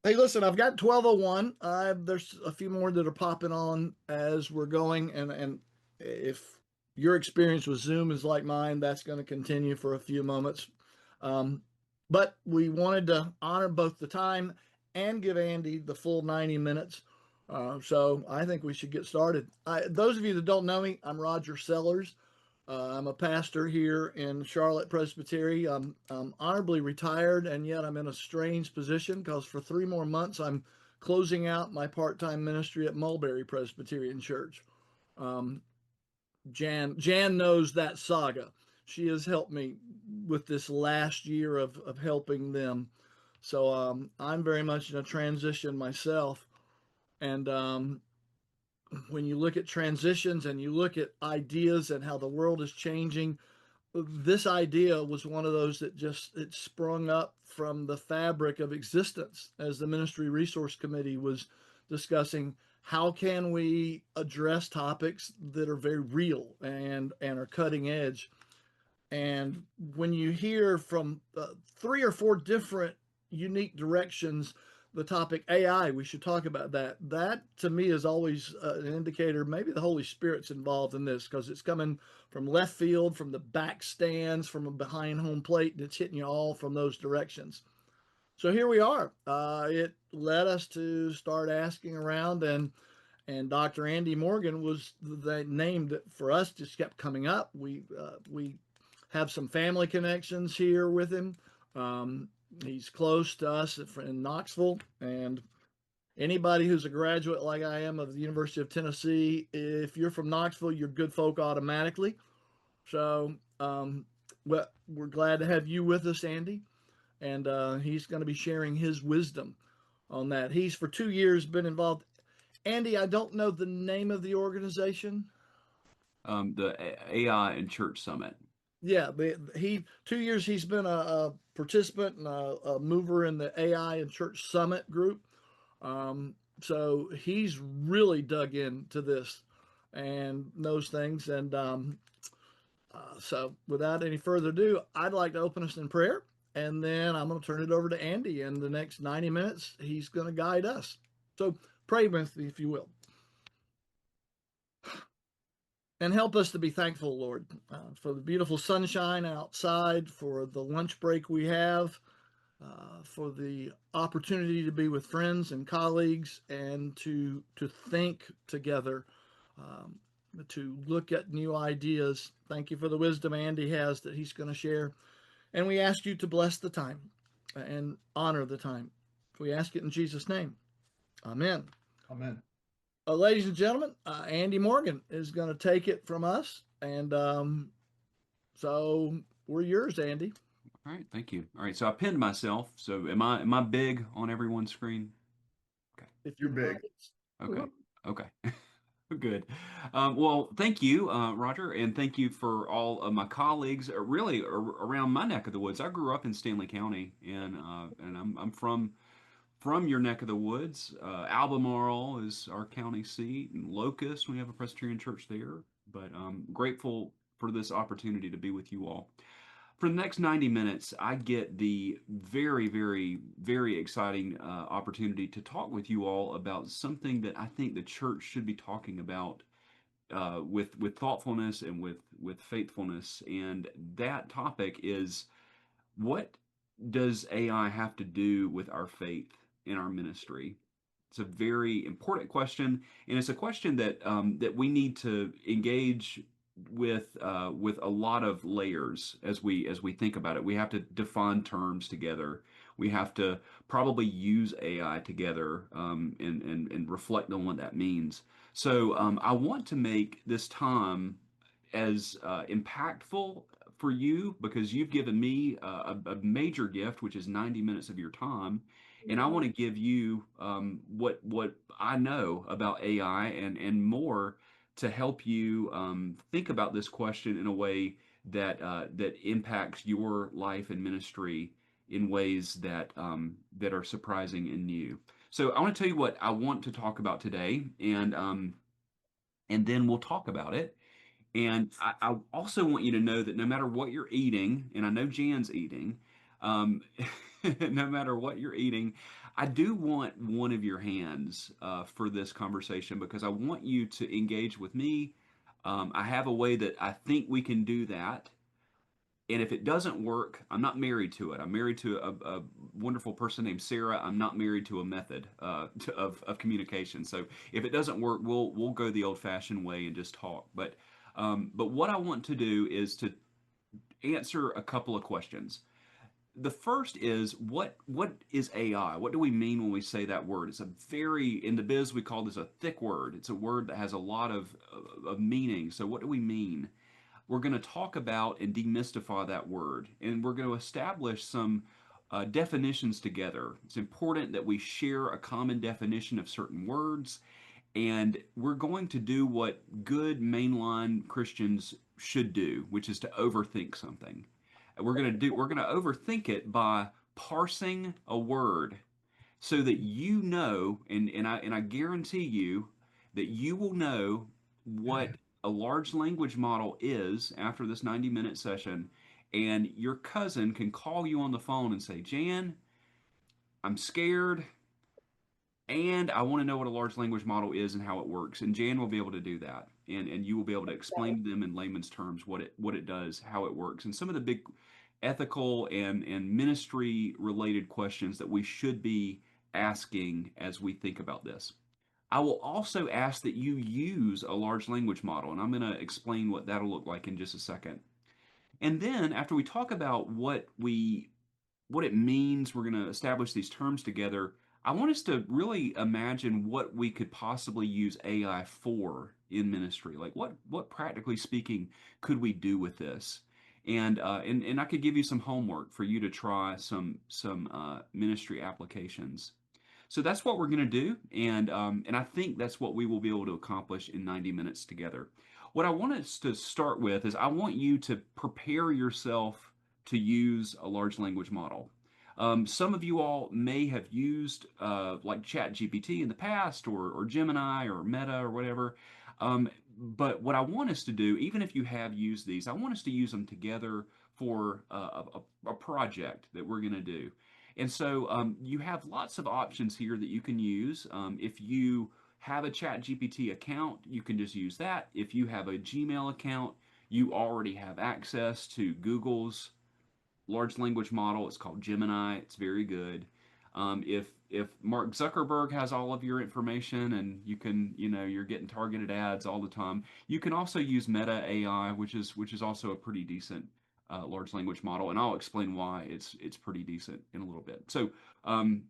Hey, listen, I've got 1201. There's a few more that are popping on as we're going, and if your experience with Zoom is like mine, that's going to continue for a few moments. Um, but we wanted to honor both the time and give Andy the full 90 minutes. So I think we should get started. Those of you that don't know me, I'm Roger Sellers. I'm a pastor here in Charlotte Presbytery. I'm honorably retired, and yet I'm in a strange position because for 3 more months I'm closing out my part-time ministry at Mulberry Presbyterian Church. Um, Jan knows that saga. She has helped me with this last year of helping them. So I'm very much in a transition myself, and when you look at transitions and you look at ideas and how the world is changing, this idea was one of those that just it sprung up from the fabric of existence as the ministry resource committee was discussing how can we address topics that are very real and are cutting edge. And when you hear from three or four different unique directions, the topic AI, we should talk about that. That to me is always an indicator maybe the Holy Spirit's involved in this because it's coming from left field, from the back stands, from a behind home plate, and it's hitting you all from those directions. So here we are. It led us to start asking around, and Dr. Andy Morgan was the name that for us just kept coming up. We have some family connections here with him. He's close to us in Knoxville, and anybody who's a graduate like I am of the University of Tennessee, if you're from Knoxville, you're good folk automatically. So, well, we're glad to have you with us, Andy, and he's going to be sharing his wisdom on that. He's for 2 years been involved. Andy, I don't know the name of the organization. The AI and Church Summit. Yeah, he 2 years he's been a participant and a mover in the AI and Church Summit group. So he's really dug into this and knows things. And so, without any further ado, I'd like to open us in prayer, and then I'm going to turn it over to Andy. In the next 90 minutes, he's going to guide us. So, pray with me, if you will. And help us to be thankful, Lord, for the beautiful sunshine outside, for the lunch break we have, for the opportunity to be with friends and colleagues, and to think together, um, to look at new ideas. Thank you for the wisdom Andy has that he's going to share. And we ask you to bless the time and honor the time. We ask it in Jesus' name. Amen. Amen. Ladies and gentlemen, Andy Morgan is going to take it from us. And so we're yours, Andy. All right, thank you. All right, so I pinned myself. So am I big on everyone's screen? Okay. If You're you would like big. it. Okay. Okay. Good. Well, thank you, Roger, and thank you for all of my colleagues. Really, around my neck of the woods. I grew up in Stanley County, and I'm from your neck of the woods. Albemarle is our county seat, and Locust, we have a Presbyterian church there. But I'm grateful for this opportunity to be with you all. For the next 90 minutes, I get the very, very, very exciting opportunity to talk with you all about something that I think the church should be talking about with thoughtfulness and with faithfulness. And that topic is, what does AI have to do with our faith in our ministry? It's a very important question, and it's a question that we need to engage with a lot of layers as we think about it. We have to define terms together. We have to probably use AI together, and reflect on what that means. So I want to make this time as impactful for you because you've given me a major gift, which is 90 minutes of your time, and I want to give you what I know about AI and more to help you think about this question in a way that impacts your life and ministry in ways that are surprising and new. So I want to tell you what I want to talk about today, and then we'll talk about it. And I also want you to know that no matter what you're eating, and I know Jan's eating, um, no matter what you're eating. I do want one of your hands for this conversation because I want you to engage with me. I have a way that I think we can do that. And if it doesn't work, I'm not married to it. I'm married to a wonderful person named Sarah. I'm not married to a method of communication. So if it doesn't work, we'll go the old-fashioned way and just talk. But what I want to do is to answer a couple of questions. The first is what is AI? What do we mean when we say that word? It's a very in the biz we call this a thick word. It's a word that has a lot of meaning. So what do we mean? We're going to talk about and demystify that word, and we're going to establish some definitions together. It's important that we share a common definition of certain words, and we're going to do what good mainline Christians should do, which is to overthink something. We're going to overthink it by parsing a word so that you know, and I guarantee you that you will know what a large language model is after this 90-minute session, and your cousin can call you on the phone and say, Jan, I'm scared, and I want to know what a large language model is and how it works. And Jan will be able to do that, and you will be able to explain to them in layman's terms what it does, how it works, and some of the big ethical and ministry related questions that we should be asking as we think about this. I will also ask that you use a large language model, and I'm going to explain what that'll look like in just a second. And then after we talk about what it means, we're going to establish these terms together. I want us to really imagine what we could possibly use AI for in ministry. Like what practically speaking could we do with this? And I could give you some homework for you to try some ministry applications. So that's what we're going to do, and I think that's what we will be able to accomplish in 90 minutes together. What I want us to start with is I want you to prepare yourself to use a large language model. Some of you all may have used like ChatGPT in the past, or Gemini, or Meta, or whatever. But what I want us to do, even if you have used these, I want us to use them together for a project that we're going to do. And so you have lots of options here that you can use. If you have a ChatGPT account, you can just use that. If you have a Gmail account, you already have access to Google's large language model. It's called Gemini. It's very good. If Mark Zuckerberg has all of your information and you're getting targeted ads all the time, you can also use Meta AI, which is also a pretty decent large language model, and I'll explain why it's pretty decent in a little bit. So um,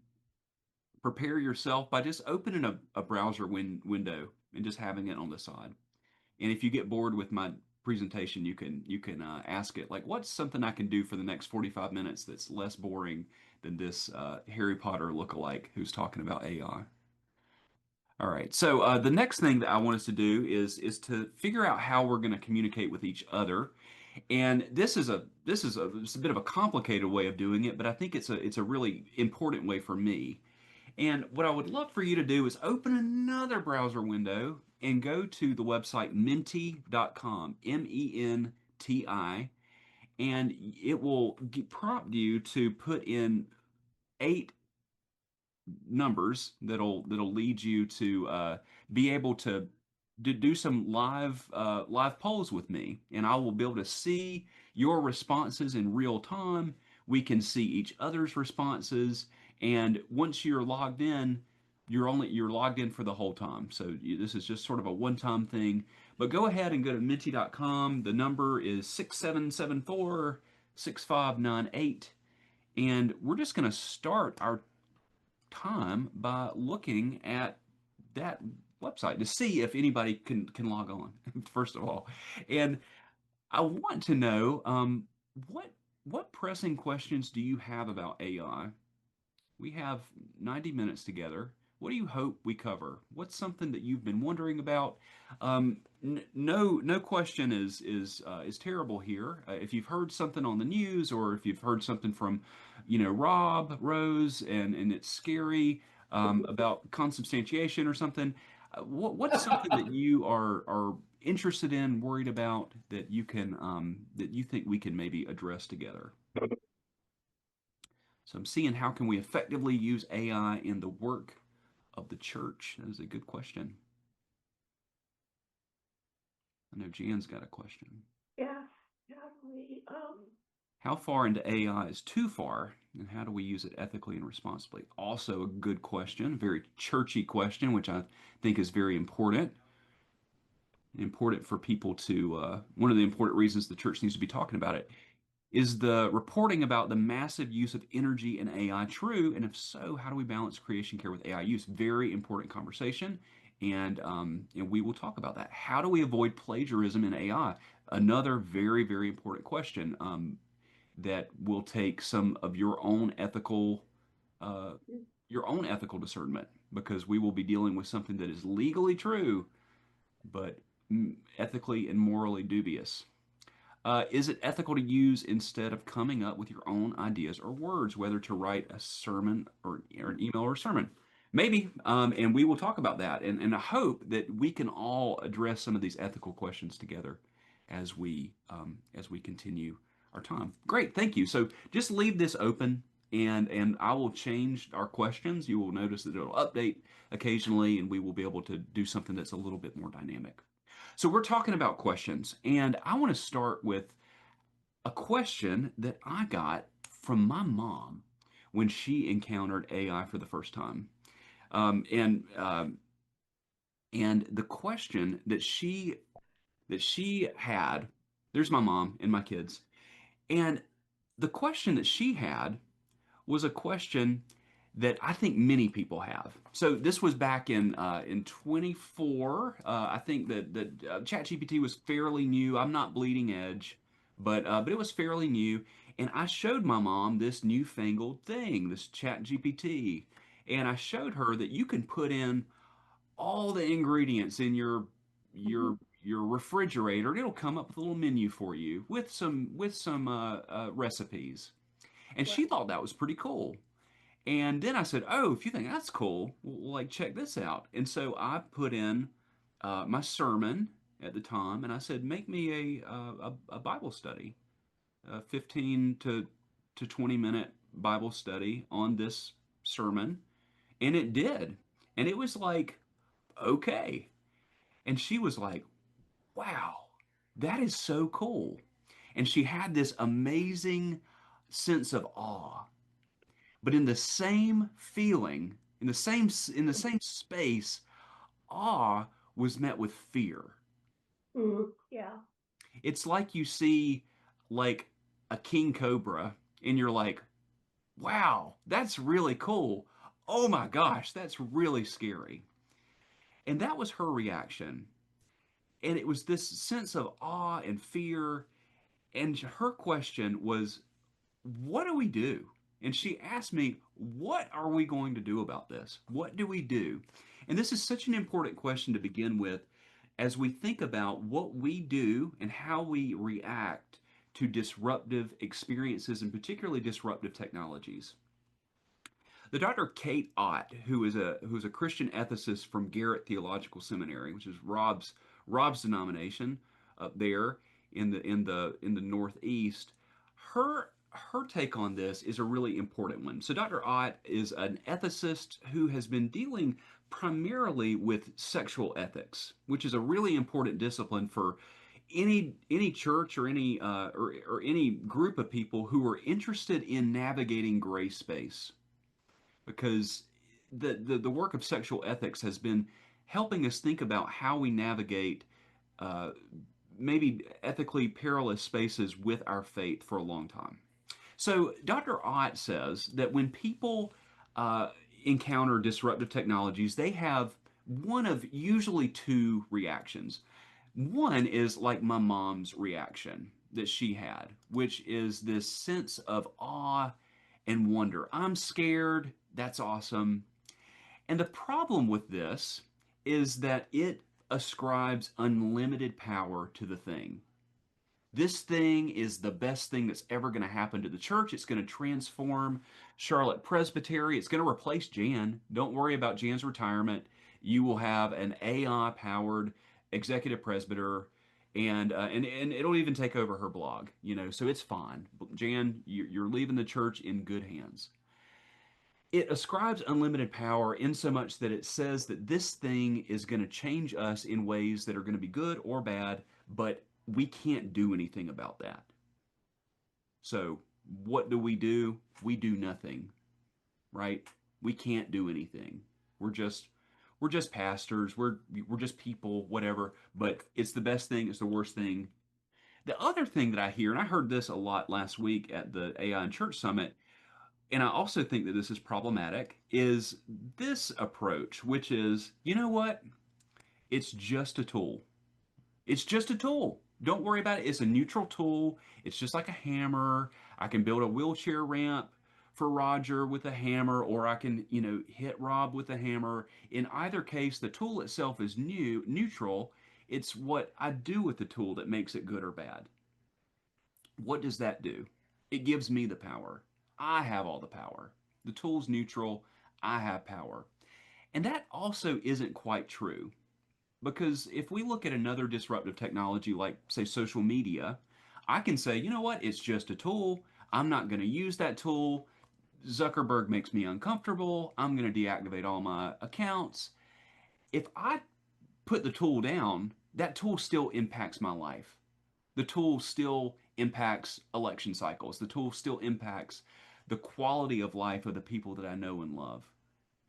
prepare yourself by just opening a browser window and just having it on the side. And if you get bored with my presentation, you can ask it like, what's something I can do for the next 45 minutes that's less boring than this Harry Potter lookalike who's talking about AI. All right. So the next thing that I want us to do is to figure out how we're going to communicate with each other. And it's a bit of a complicated way of doing it, but I think it's a really important way for me. And what I would love for you to do is open another browser window and go to the website menti.com, Menti, and it will prompt you to put in 8 numbers that'll lead you to be able to do some live polls with me, and I will be able to see your responses in real time. We can see each other's responses, and once you're logged in, you're logged in for the whole time. So this is just sort of a one-time thing. But go ahead and go to menti.com. The number is 6774-6598, and we're just going to start our time by looking at that website to see if anybody can log on, first of all. And I want to know what pressing questions do you have about AI? We have 90 minutes together. What do you hope we cover? What's something that you've been wondering about? No question is terrible here. If you've heard something on the news, or if you've heard something from, Rob Rose, and it's scary about consubstantiation or something, what's something that you are interested in, worried about, that you think we can maybe address together? So I'm seeing how can we effectively use AI in the work of the church? That is a good question. I know Jan's got a question. Yes. How do we, How far into AI is too far, and how do we use it ethically and responsibly? Also a good question, a very churchy question, which I think is very important for people to, one of the important reasons the church needs to be talking about it. Is the reporting about the massive use of energy in AI true? And if so, how do we balance creation care with AI use? Very important conversation, and we will talk about that. How do we avoid plagiarism in AI? Another very, very important question that will take some of uh, your own ethical discernment, because we will be dealing with something that is legally true, but ethically and morally dubious. Is it ethical to use instead of coming up with your own ideas or words, whether to write a sermon or an email or a sermon? Maybe, and we will talk about that. And I hope that we can all address some of these ethical questions together as we continue our time. Great, thank you. So just leave this open, and I will change our questions. You will notice that it'll update occasionally, and we will be able to do something that's a little bit more dynamic. So we're talking about questions, and I want to start with a question that I got from my mom when she encountered AI for the first time. Um, and um, and the question that she had, there's my mom and my kids, and the question that she had was a question that I think many people have. So this was back in 24. I think that ChatGPT was fairly new. I'm not bleeding edge, but it was fairly new. And I showed my mom this newfangled thing, this ChatGPT, and I showed her that you can put in all the ingredients in your refrigerator, and it'll come up with a little menu for you with some recipes. And she right. thought that was pretty cool. And then I said, "Oh, if you think that's cool, well, like check this out." And so I put in my sermon at the time, and I said, "Make me a Bible study, a 15 to 20-minute Bible study on this sermon," and it did. And it was like, okay. And she was like, "Wow, that is so cool." And she had this amazing sense of awe, but in the same feeling, in the same space, awe was met with fear. Yeah. It's like you see like a king cobra and you're like, "Wow, that's really cool. Oh my gosh, that's really scary." And that was her reaction. And it was this sense of awe and fear. And her question was, what do we do? And she asked me, what are we going to do about this? What do we do? And this is such an important question to begin with as we think about what we do and how we react to disruptive experiences and particularly disruptive technologies. The Dr. Kate Ott, who's a Christian ethicist from Garrett Theological Seminary, which is Rob's denomination up there in the Northeast, her take on this is a really important one. So Dr. Ott is an ethicist who has been dealing primarily with sexual ethics, which is a really important discipline for any church or any group of people who are interested in navigating gray space, because the work of sexual ethics has been helping us think about how we navigate uh, maybe ethically perilous spaces with our faith for a long time. So Dr. Ott says that when people uh, encounter disruptive technologies, they have one of usually two reactions. One is like my mom's reaction that she had, which is this sense of awe and wonder. I'm scared. That's awesome. And the problem with this is that it ascribes unlimited power to the thing. This thing is the best thing that's ever going to happen to the church. It's going to transform Charlotte Presbytery. It's going to replace Jan. Don't worry about Jan's retirement. You will have an AI powered executive presbyter, and it'll even take over her blog. So it's fine. Jan, you're leaving the church in good hands. it ascribes unlimited power in so much that it says that this thing is going to change us in ways that are going to be good or bad, but we can't do anything about that. So, what do? We do nothing, right? We can't do anything. We're just we're just pastors. We're just people, whatever. But it's the best thing. It's the worst thing. The other thing that I hear, and I heard this a lot last week at the AI and Church Summit, and I also think that this is problematic, is this approach, which is, you know what? It's just a tool. It's just a tool. Don't worry about it. It's a neutral tool. It's just like a hammer. I can build a wheelchair ramp for Roger with a hammer, or I can, hit Rob with a hammer. In either case, the tool itself is neutral. It's what I do with the tool that makes it good or bad. What does that do? It gives me the power. I have all the power. The tool's neutral. I have power. And that also isn't quite true. Because if we look at another disruptive technology like, say, social media, I can say, you know what, it's just a tool. I'm not going to use that tool. Zuckerberg makes me uncomfortable. I'm going to deactivate all my accounts. If I put the tool down, that tool still impacts my life. The tool still impacts election cycles. The tool still impacts the quality of life of the people that I know and love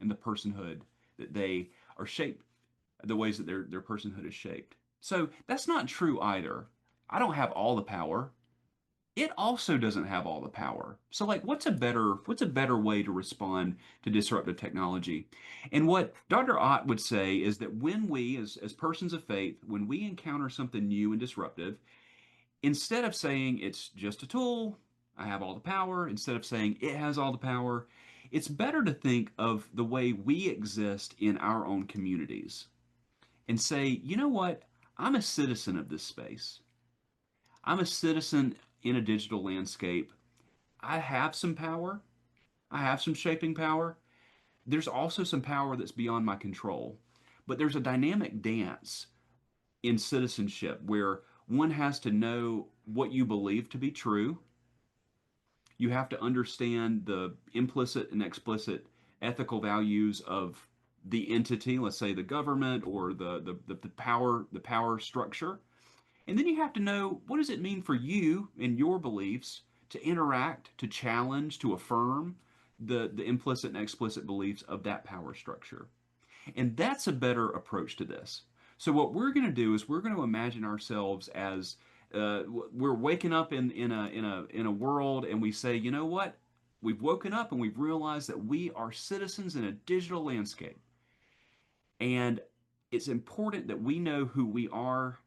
and the personhood that they are shaped, the ways that their personhood is shaped. So that's not true either. I don't have all the power. It also doesn't have all the power. So like what's a better way to respond to disruptive technology? And what Dr. Ott would say is that when we as persons of faith, when we encounter something new and disruptive, instead of saying it's just a tool, I have all the power, instead of saying it has all the power, it's better to think of the way we exist in our own communities and say, you know what? I'm a citizen of this space. I'm a citizen in a digital landscape. I have some power. I have some shaping power. There's also some power that's beyond my control. But there's a dynamic dance in citizenship where one has to know what you believe to be true. You have to understand the implicit and explicit ethical values of the entity, let's say the government or the power structure. And then you have to know, what does it mean for you and your beliefs to interact, to challenge, to affirm the implicit and explicit beliefs of that power structure. And that's a better approach to this. So what we're going to do is we're going to imagine ourselves as we're waking up in a world, and we say, you know what? We've woken up and we've realized that we are citizens in a digital landscape. And it's important that we know who we are,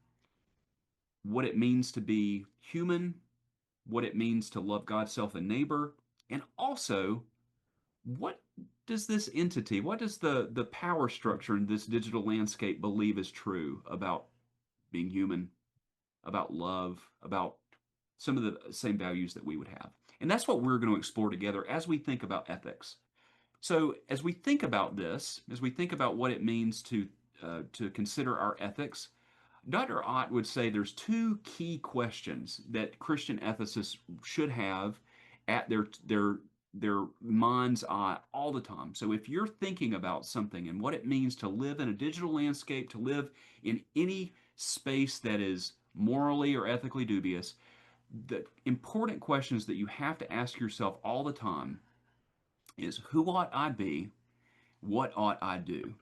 what it means to be human, what it means to love God, self, and neighbor, and also what does this entity, what does the power structure in this digital landscape believe is true about being human, about love, about some of the same values that we would have. And that's what we're going to explore together as we think about ethics. So as we think about this, as we think about what it means to consider our ethics, Dr. Ott would say there's two key questions that Christian ethicists should have at their mind's eye all the time. So if you're thinking about something and what it means to live in a digital landscape, to live in any space that is morally or ethically dubious, the important questions that you have to ask yourself all the time is, who ought I be? What ought I do?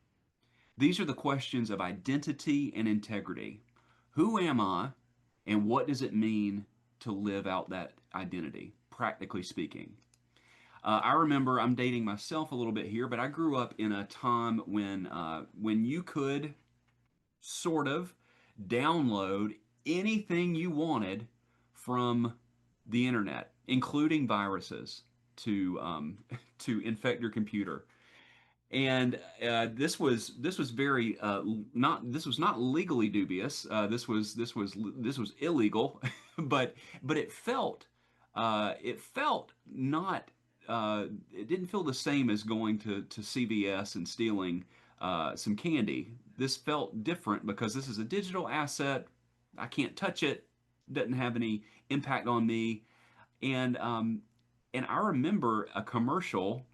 These are the questions of identity and integrity. Who am I, and what does it mean to live out that identity, practically speaking? I remember, I'm dating myself a little bit here, but I grew up in a time when you could sort of download anything you wanted from the internet, including viruses, to to infect your computer. And this was very not this was not legally dubious. This was illegal, but it felt not it didn't feel the same as going to CVS and stealing some candy. This felt different because this is a digital asset. I can't touch it. Doesn't have any impact on me. And I remember a commercial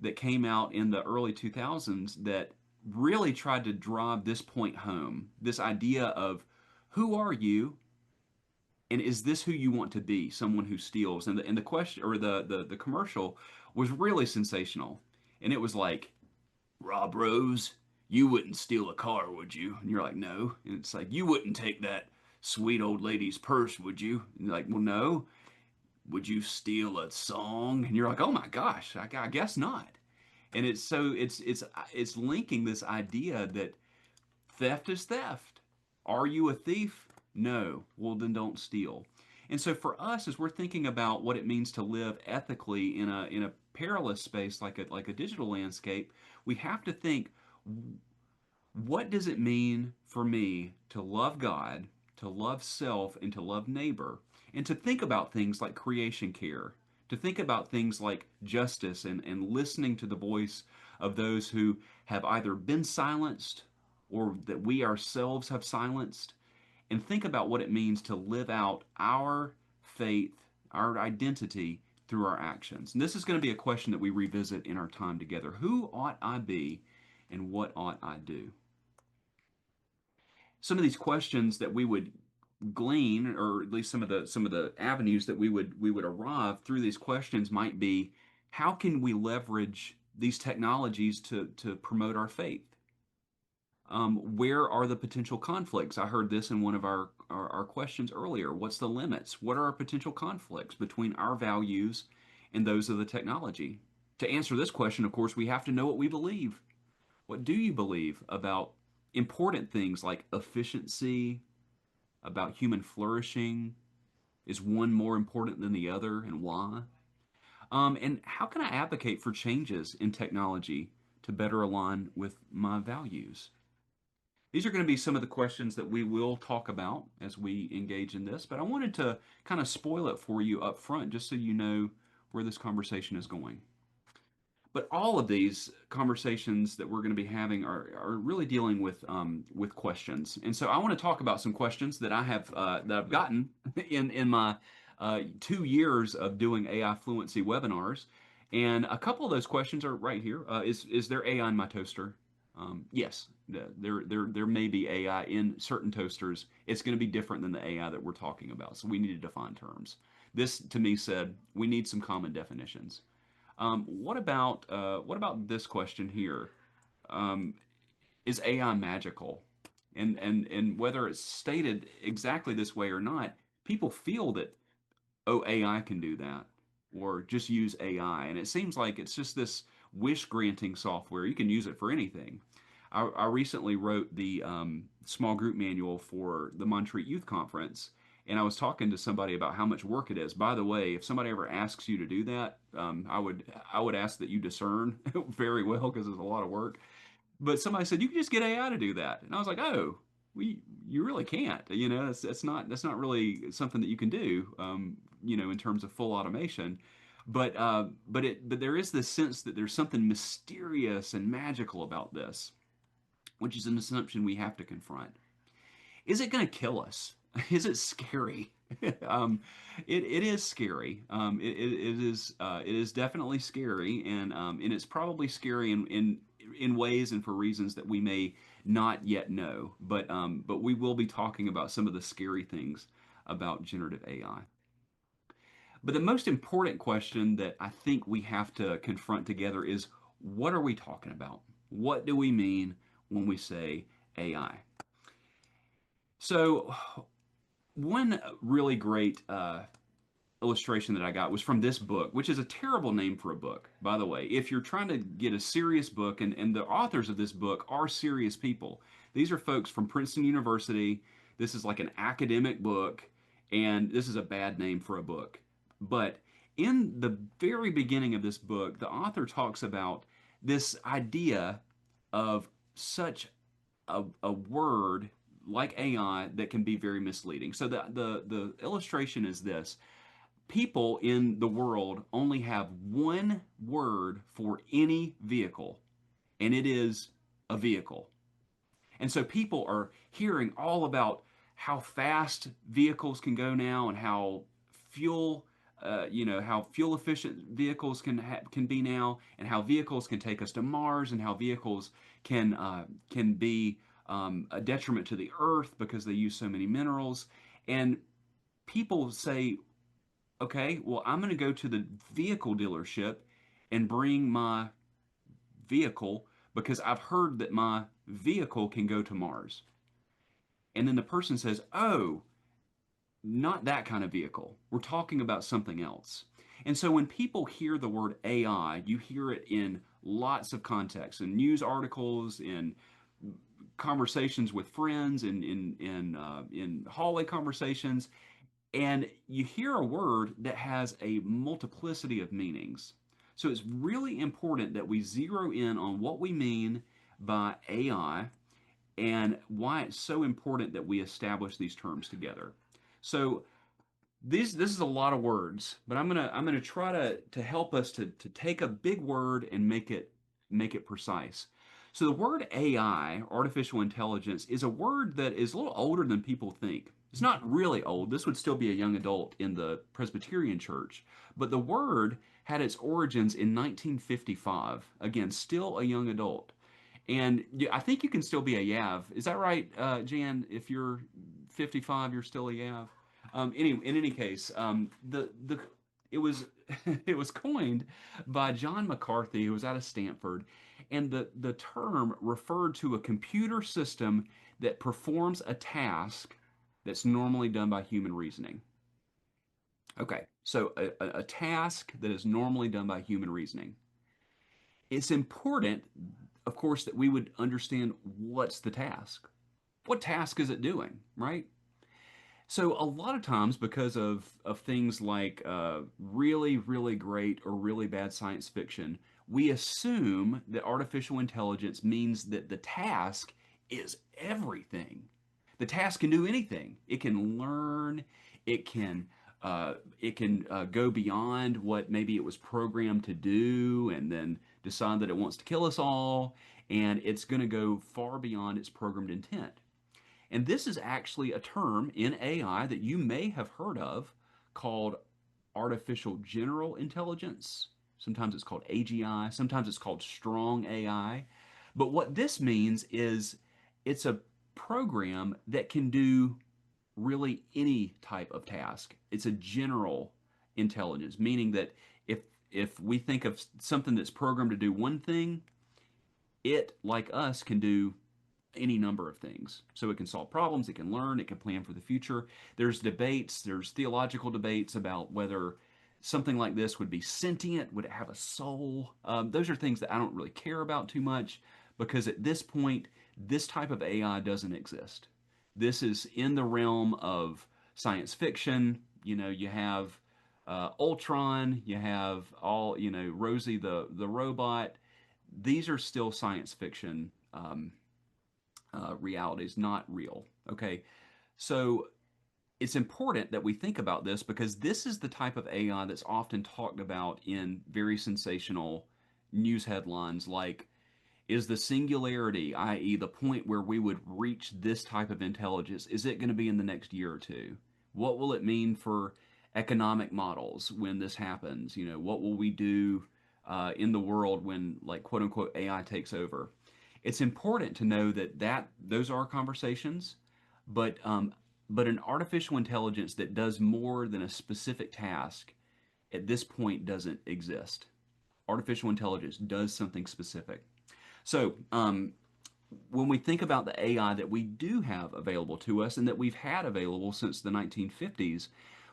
that came out in the early 2000s that really tried to drive this point home, this idea of who are you, and is this who you want to be, someone who steals? And the question, or the commercial was really sensational. And it was like, Rob Rose, you wouldn't steal a car, would you? And you're like, no. And it's like, you wouldn't take that sweet old lady's purse, would you? And you're like, well, no. Would you steal a song? And you're like, oh my gosh, I guess not. And it's linking this idea that theft is theft. Are you a thief? No. Well, then don't steal. And so for us, as we're thinking about what it means to live ethically in a perilous space like a digital landscape, we have to think, what does it mean for me to love God, to love self, and to love neighbor, and to think about things like creation care, to think about things like justice and listening to the voice of those who have either been silenced or that we ourselves have silenced, and think about what it means to live out our faith, our identity through our actions. And this is going to be a question that we revisit in our time together. Who ought I be and what ought I do? Some of these questions that we would glean, or at least some of the avenues that we would arrive through these questions might be, how can we leverage these technologies to promote our faith? Where are the potential conflicts? I heard this in one of our questions earlier. What's the limits? What are our potential conflicts between our values and those of the technology? To answer this question, of course, we have to know what we believe. What do you believe about important things like efficiency, about human flourishing? Is one more important than the other, and why? And how can I advocate for changes in technology to better align with my values? These are going to be some of the questions that we will talk about as we engage in this, but I wanted to kind of spoil it for you up front just so you know where this conversation is going. But all of these conversations that we're going to be having are really dealing with questions, and so I want to talk about some questions that I've gotten in my 2 years of doing AI fluency webinars, and a couple of those questions are right here. Is there AI in my toaster? Yes, there may be AI in certain toasters. It's going to be different than the AI that we're talking about, so we need to define terms. This to me said we need some common definitions. What about this question here? Um, is AI magical? And whether it's stated exactly this way or not, people feel that, oh, AI can do that, or just use AI, and it seems like it's just this wish granting software. You can use it for anything. I recently wrote the small group manual for the Montreat Youth Conference, and I was talking to somebody about how much work it is. By the way, if somebody ever asks you to do that, I would ask that you discern very well because it's a lot of work. But somebody said you can just get AI to do that, and I was like, oh, you really can't. That's not really something that you can do. In terms of full automation. But there is this sense that there's something mysterious and magical about this, which is an assumption we have to confront. Is it going to kill us? Is it scary? It is scary. It is definitely scary, and it's probably scary in ways and for reasons that we may not yet know. But we will be talking about some of the scary things about generative AI. But the most important question that I think we have to confront together is, what are we talking about? What do we mean when we say AI? So one really great illustration that I got was from this book, which is a terrible name for a book, by the way. If you're trying to get a serious book, and the authors of this book are serious people. These are folks from Princeton University. This is like an academic book, and this is a bad name for a book. But in the very beginning of this book, the author talks about this idea of such a word like AI that can be very misleading. So the illustration is this. People in the world only have one word for any vehicle, and it is a vehicle. And so people are hearing all about how fast vehicles can go now and how fuel how fuel efficient vehicles can be now, and how vehicles can take us to Mars, and how vehicles can be a detriment to the Earth because they use so many minerals. And people say, okay, well, I'm going to go to the vehicle dealership and bring my vehicle because I've heard that my vehicle can go to Mars. And then the person says, oh, not that kind of vehicle. We're talking about something else. And so when people hear the word AI, you hear it in lots of contexts, in news articles, in conversations with friends, in hallway conversations, and you hear a word that has a multiplicity of meanings. So it's really important that we zero in on what we mean by AI and why it's so important that we establish these terms together. So this is a lot of words, but I'm gonna try to help us to take a big word and make it precise. So the word AI, artificial intelligence, is a word that is a little older than people think. It's not really old. This would still be a young adult in the Presbyterian church, but the word had its origins in 1955. Again, still a young adult. And I think you can still be a Yav. Is that right, Jan? If you're 55, you're still a Yav. In any case, the it was it was coined by John McCarthy, who was out of Stanford, and the term referred to a computer system that performs a task that's normally done by human reasoning. Okay, so a task that is normally done by human reasoning. It's important, of course, that we would understand what's the task. What task is it doing, right? So a lot of times, because of things like really, really great or really bad science fiction, we assume that artificial intelligence means that the task is everything. The task can do anything. It can learn. It can go beyond what maybe it was programmed to do, and then decide that it wants to kill us all. And it's going to go far beyond its programmed intent. And this is actually a term in AI that you may have heard of called artificial general intelligence. Sometimes it's called AGI, sometimes it's called strong AI. But what this means is it's a program that can do really any type of task. It's a general intelligence, meaning that if if we think of something that's programmed to do one thing, it, like us, can do any number of things. So it can solve problems, it can learn, it can plan for the future. There's debates, there's theological debates about whether something like this would be sentient, would it have a soul? Those are things that I don't really care about too much because at this point, this type of AI doesn't exist. This is in the realm of science fiction. You have Ultron, you have Rosie the robot. These are still science fiction realities, not real. Okay, so it's important that we think about this because this is the type of AI that's often talked about in very sensational news headlines like, is the singularity, i.e., the point where we would reach this type of intelligence, is it going to be in the next year or two? What will it mean for economic models when this happens? What will we do in the world when, like, quote unquote, AI takes over? It's important to know that those are conversations, but an artificial intelligence that does more than a specific task at this point doesn't exist. Artificial intelligence does something specific. So, when we think about the AI that we do have available to us and that we've had available since the 1950s,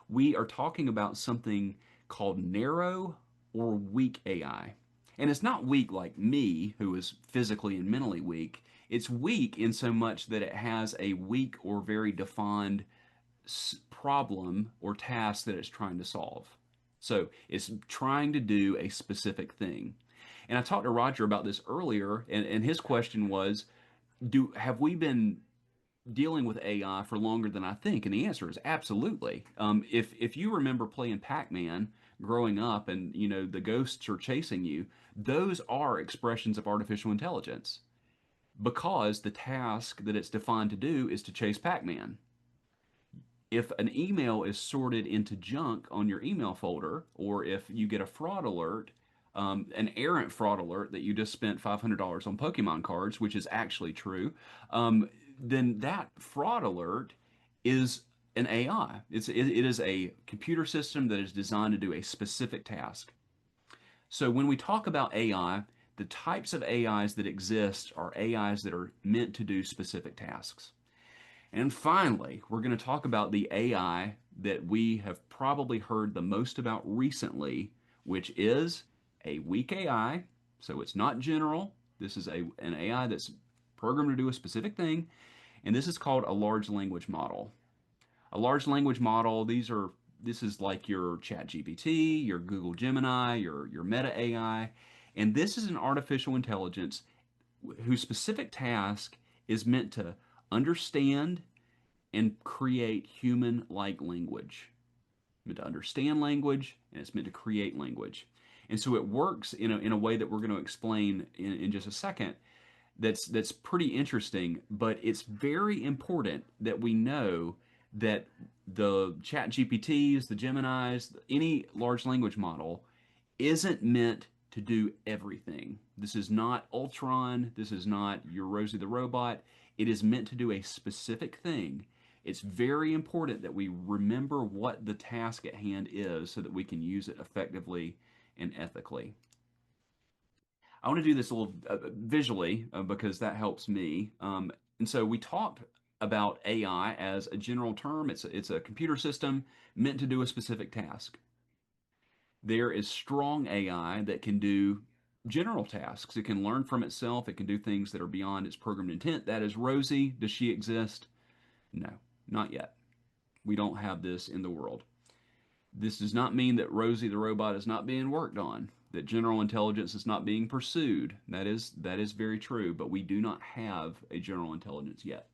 we are talking about something called narrow or weak AI. And it's not weak like me, who is physically and mentally weak. It's weak in so much that it has a weak or very defined problem or task that it's trying to solve. So it's trying to do a specific thing. And I talked to Roger about this earlier, and his question was, have we been dealing with AI for longer than I think? And the answer is absolutely. If you remember playing Pac-Man growing up, and the ghosts are chasing you, those are expressions of artificial intelligence because the task that it's defined to do is to chase Pac-Man. if an email is sorted into junk on your email folder, or if you get a fraud alert, an errant fraud alert that you just spent $500 on Pokemon cards, which is actually true, then that fraud alert is an AI. It is a computer system that is designed to do a specific task. So when we talk about AI, the types of AIs that exist are AIs that are meant to do specific tasks. And finally, we're going to talk about the AI that we have probably heard the most about recently, which is a weak AI. So it's not general. This is an AI that's programmed to do a specific thing, and this is called a large language model. A large language model, this is like your ChatGPT, your Google Gemini, your Meta AI, and this is an artificial intelligence whose specific task is meant to understand and create human-like language. It's meant to understand language, and it's meant to create language. And so it works in a way that we're going to explain in just a second. That's pretty interesting, but it's very important that we know that the Chat GPTs, the Geminis, any large language model isn't meant to do everything. This is not Ultron. This is not your Rosie the Robot. It is meant to do a specific thing. It's very important that we remember what the task at hand is so that we can use it effectively and ethically. I want to do this a little visually because that helps me. And so we talked about AI as a general term. It's a computer system meant to do a specific task. There is strong AI that can do general tasks. It can learn from itself. It can do things that are beyond its programmed intent. That is Rosie. Does she exist? No, not yet. We don't have this in the world. This does not mean that Rosie the robot is not being worked on, that general intelligence is not being pursued. That is very true, but we do not have a general intelligence yet.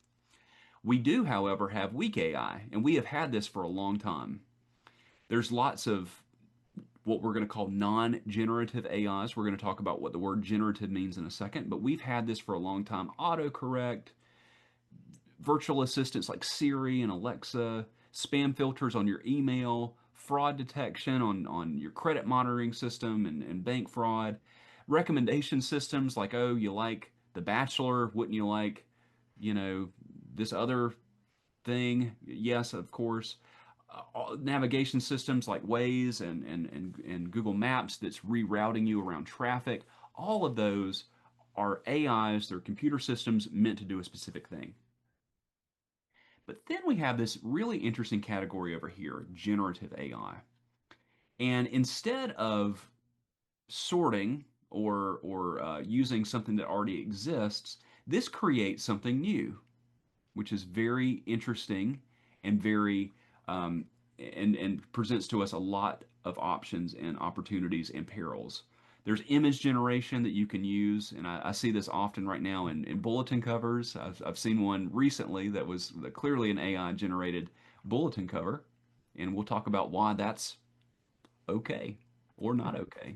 We do, however, have weak AI, and we have had this for a long time. There's lots of what we're going to call non-generative AIs. We're going to talk about what the word generative means in a second, but we've had this for a long time. Autocorrect, virtual assistants like Siri and Alexa, spam filters on your email, fraud detection on your credit monitoring system and bank fraud, recommendation systems like, oh, you like The Bachelor, wouldn't you like, this other thing? Yes, of course. Navigation systems like Waze and Google Maps that's rerouting you around traffic. All of those are AIs, they're computer systems meant to do a specific thing. But then we have this really interesting category over here, generative AI. And instead of sorting or using something that already exists, this creates something new, which is very interesting and very and presents to us a lot of options and opportunities and perils. There's image generation that you can use, and I see this often right now in bulletin covers. I've seen one recently that was clearly an AI generated bulletin cover, and we'll talk about why that's okay or not okay.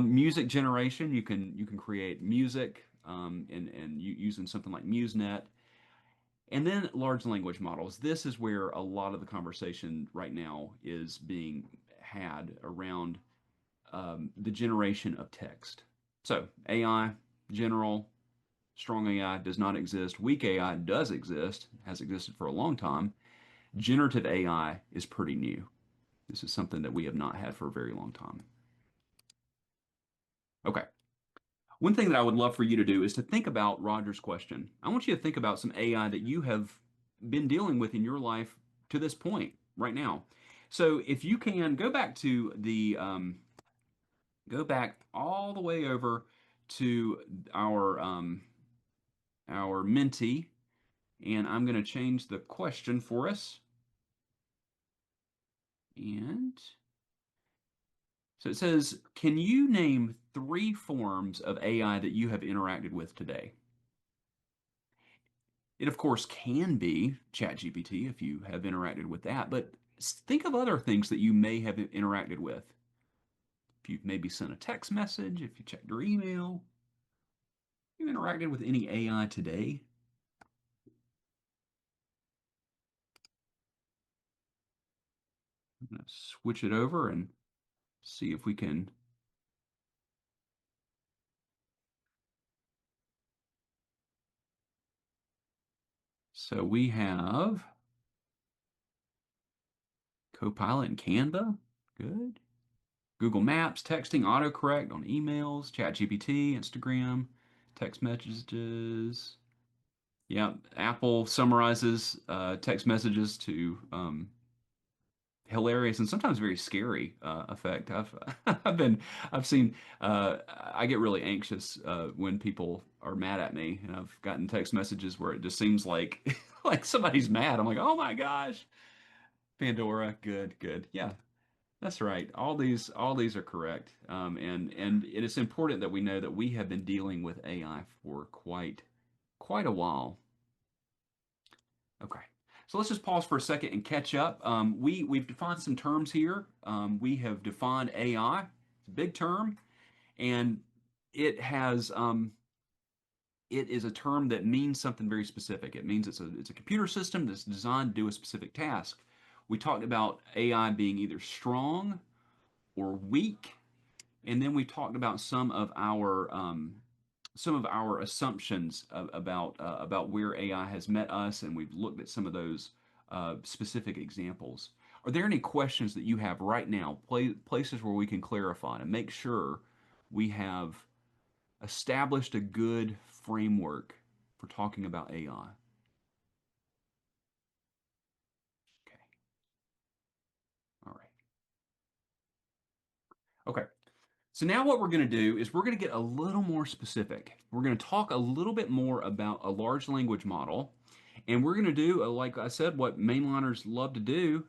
Music generation, you can create music and using something like MuseNet. And then large language models. This is where a lot of the conversation right now is being had around the generation of text. So AI, general, strong AI does not exist. Weak AI does exist, has existed for a long time. Generative AI is pretty new. This is something that we have not had for a very long time. Okay. One thing that I would love for you to do is to think about Roger's question. I want you to think about some AI that you have been dealing with in your life to this point right now. So if you can go back to go back all the way over to our Menti, and I'm going to change the question for us. And so it says, can you name 3 forms of AI that you have interacted with today? It, of course, can be ChatGPT if you have interacted with that, but think of other things that you may have interacted with. If you've maybe sent a text message, if you checked your email, you interacted with any AI today? switch it over and see if we can. So we have Copilot and Canva. Good. Google Maps, texting, autocorrect on emails, ChatGPT, Instagram, text messages. Yeah, Apple summarizes text messages to hilarious and sometimes very scary effect. I've seen I get really anxious when people are mad at me, and I've gotten text messages where it just seems like like somebody's mad. I'm like, oh my gosh, Pandora, good, good, yeah. That's right. All these are correct, and it is important that we know that we have been dealing with AI for quite a while. Okay. So let's just pause for a second and catch up. We've defined some terms here. We have defined AI. It's a big term, and it has it is a term that means something very specific. It means it's a computer system that's designed to do a specific task. We talked about AI being either strong or weak, and then we talked about some of our assumptions about where AI has met us, and we've looked at some of those specific examples. Are there any questions that you have right now, places where we can clarify and make sure we have established a good framework for talking about AI? Okay. All right. Okay. So now what we're going to do is we're going to get a little more specific. We're going to talk a little bit more about a large language model. And we're going to do, like I said, what mainliners love to do.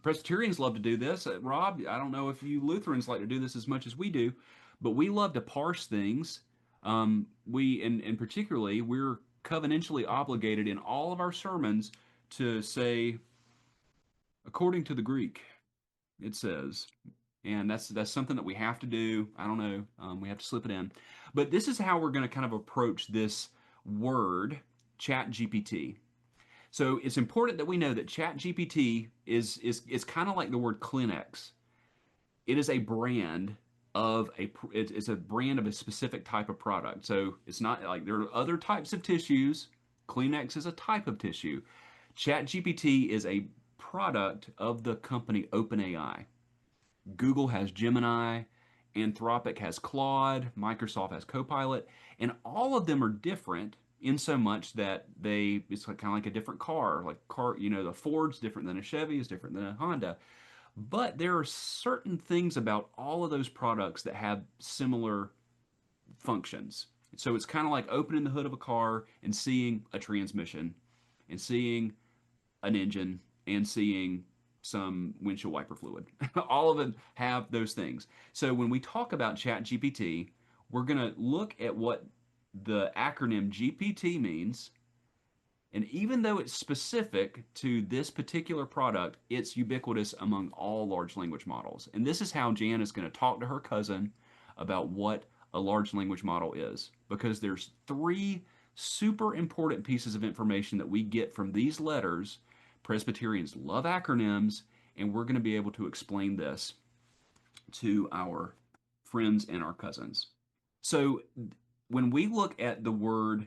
Presbyterians love to do this. Rob, I don't know if you Lutherans like to do this as much as we do, but we love to parse things. And particularly, we're covenantally obligated in all of our sermons to say, according to the Greek, it says, and that's something that we have to do. I don't know. We have to slip it in. But this is how we're going to kind of approach this word, Chat GPT. So it's important that we know that Chat GPT is kind of like the word Kleenex. It is a brand of it's a brand of a specific type of product. So it's not like there are other types of tissues. Kleenex is a type of tissue. Chat GPT is a product of the company OpenAI. Google has Gemini, Anthropic has Claude, Microsoft has Copilot, and all of them are different in so much that it's kind of like a different car. Like the Ford's different than a Chevy, is different than a Honda. But there are certain things about all of those products that have similar functions. So it's kind of like opening the hood of a car and seeing a transmission and seeing an engine and seeing some windshield wiper fluid. All of them have those things. So when we talk about ChatGPT, we're going to look at what the acronym GPT means. And even though it's specific to this particular product, it's ubiquitous among all large language models. And this is how Jan is going to talk to her cousin about what a large language model is. Because there's three super important pieces of information that we get from these letters. Presbyterians love acronyms, and we're going to be able to explain this to our friends and our cousins. So when we look at the word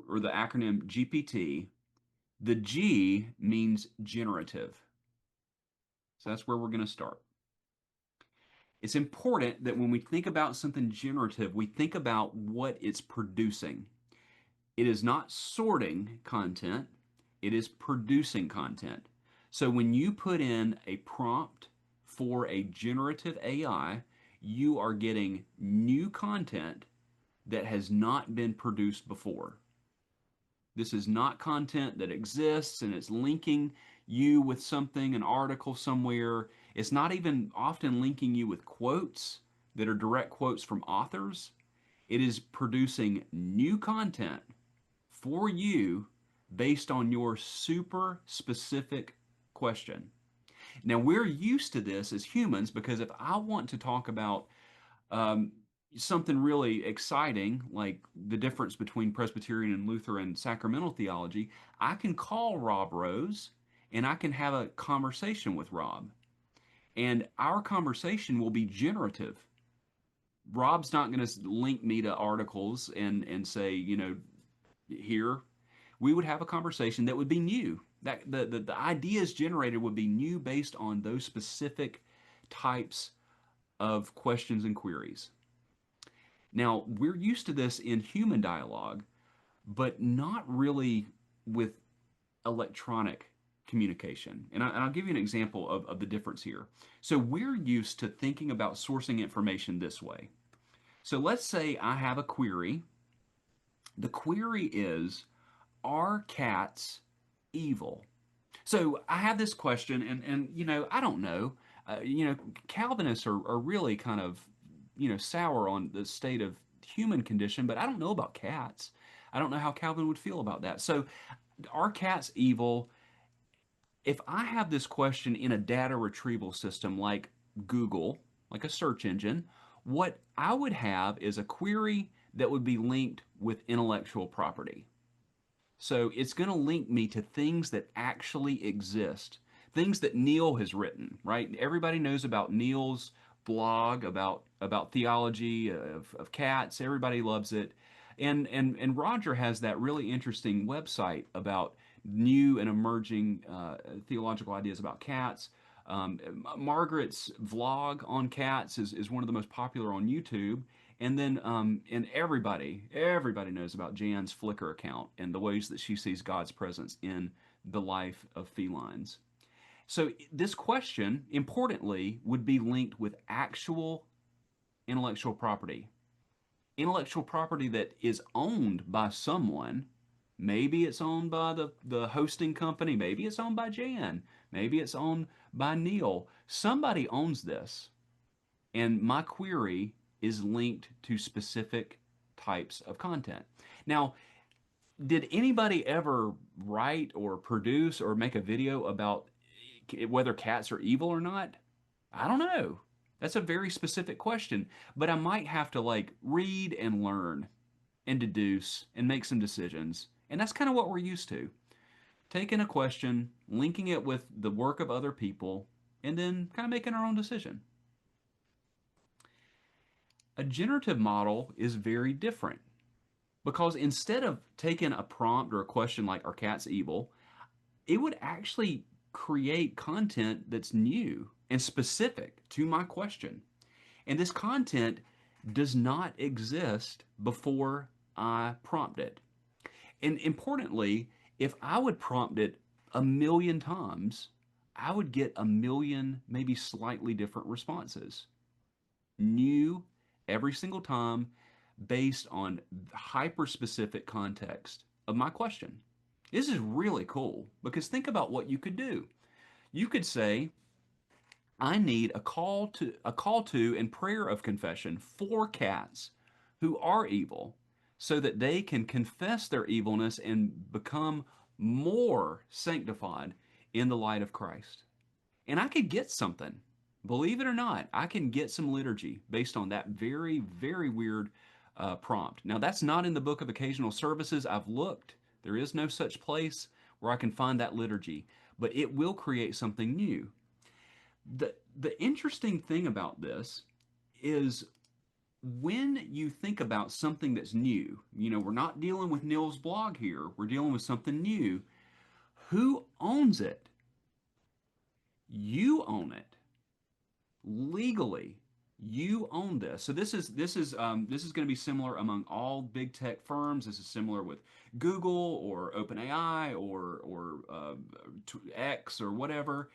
or the acronym GPT, the G means generative. So that's where we're going to start. It's important that when we think about something generative, we think about what it's producing. It is not sorting content, it is producing content. So when you put in a prompt for a generative AI, you are getting new content that has not been produced before. This is not content that exists and it's linking you with something, an article somewhere. It's not even often linking you with quotes that are direct quotes from authors. It is producing new content for you based on your super specific question. Now, we're used to this as humans because if I want to talk about um, something really exciting, like the difference between Presbyterian and Lutheran sacramental theology, I can call Rob Rose and I can have a conversation with Rob. And our conversation will be generative. Rob's not going to link me to articles and say, here. We would have a conversation that would be new. That the ideas generated would be new based on those specific types of questions and queries. Now, we're used to this in human dialogue, but not really with electronic communication. And I'll give you an example of the difference here. So we're used to thinking about sourcing information this way. So let's say I have a query. The query is, are cats evil? So I have this question, and I don't know. Calvinists are really kind of, sour on the state of human condition, but I don't know about cats. I don't know how Calvin would feel about that. So, are cats evil? If I have this question in a data retrieval system like Google, like a search engine, what I would have is a query that would be linked with intellectual property. So it's going to link me to things that actually exist, things that Neil has written, right? Everybody knows about Neil's blog about theology of cats. Everybody loves it. And Roger has that really interesting website about new and emerging theological ideas about cats. Margaret's vlog on cats is one of the most popular on YouTube. And then, and everybody knows about Jan's Flickr account and the ways that she sees God's presence in the life of felines. So this question, importantly, would be linked with actual intellectual property. Intellectual property that is owned by someone. Maybe it's owned by the hosting company. Maybe it's owned by Jan. Maybe it's owned by Neil. Somebody owns this. And my query is linked to specific types of content. Now, did anybody ever write or produce or make a video about whether cats are evil or not? I don't know. That's a very specific question, but I might have to read and learn and deduce and make some decisions. And that's kind of what we're used to. Taking a question, linking it with the work of other people, and then kind of making our own decision. A generative model is very different because instead of taking a prompt or a question like, are cats evil, it would actually create content that's new and specific to my question. And this content does not exist before I prompt it. And importantly, if I would prompt it 1,000,000 times, I would get 1,000,000, maybe slightly different responses. New every single time based on hyper-specific context of my question. This is really cool because think about what you could do. You could say, I need a call to and prayer of confession for cats who are evil so that they can confess their evilness and become more sanctified in the light of Christ. And I could get something. Believe it or not, I can get some liturgy based on that very, very weird prompt. Now, that's not in the book of occasional services. I've looked. There is no such place where I can find that liturgy, but it will create something new. The interesting thing about this is when you think about something that's new, we're not dealing with Neil's blog here. We're dealing with something new. Who owns it? You own it. Legally, you own this. So this is going to be similar among all big tech firms. This is similar with Google or OpenAI or X or whatever.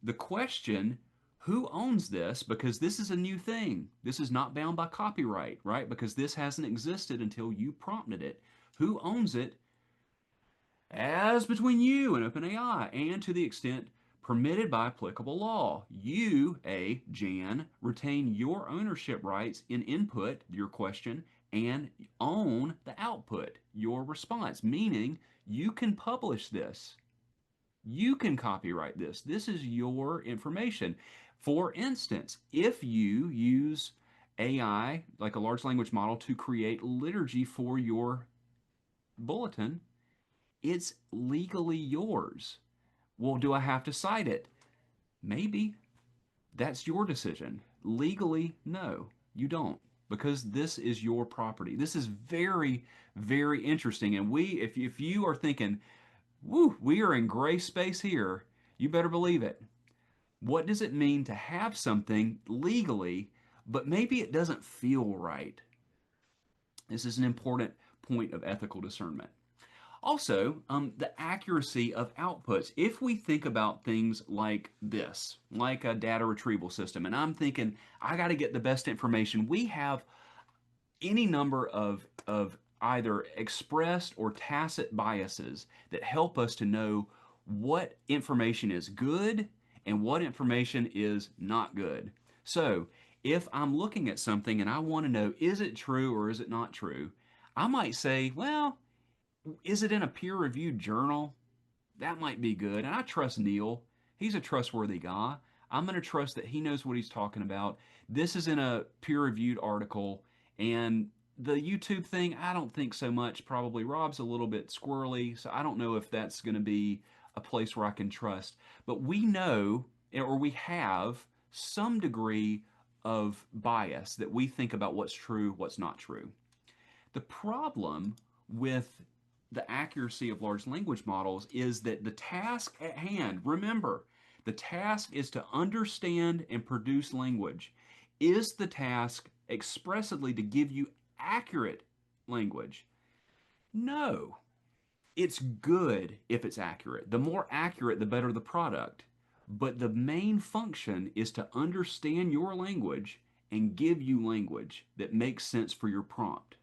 The question, who owns this? Because this is a new thing. This is not bound by copyright, right? Because this hasn't existed until you prompted it. Who owns it? As between you and OpenAI, and to the extent permitted by applicable law. You, Jan, retain your ownership rights in input, your question, and own the output, your response, meaning you can publish this. You can copyright this. This is your information. For instance, if you use AI, like a large language model, to create liturgy for your bulletin, it's legally yours. Well, do I have to cite it? Maybe. That's your decision. Legally, no, you don't, because this is your property. This is very, very interesting. And if you are thinking, woo, we are in gray space here, you better believe it. What does it mean to have something legally, but maybe it doesn't feel right? This is an important point of ethical discernment. Also, the accuracy of outputs. If we think about things like this, like a data retrieval system, and I'm thinking, I got to get the best information, we have any number of either expressed or tacit biases that help us to know what information is good and what information is not good. So, if I'm looking at something and I want to know, is it true or is it not true? I might say, well, is it in a peer-reviewed journal? That might be good. And I trust Neil. He's a trustworthy guy. I'm going to trust that he knows what he's talking about. This is in a peer-reviewed article. And the YouTube thing, I don't think so much. Probably Rob's a little bit squirrely, so I don't know if that's going to be a place where I can trust. But we know, or we have, some degree of bias that we think about what's true, what's not true. The problem with the accuracy of large language models is that the task at hand, remember, the task is to understand and produce language. Is the task expressly to give you accurate language? No. It's good if it's accurate. The more accurate, the better the product. But the main function is to understand your language and give you language that makes sense for your prompt.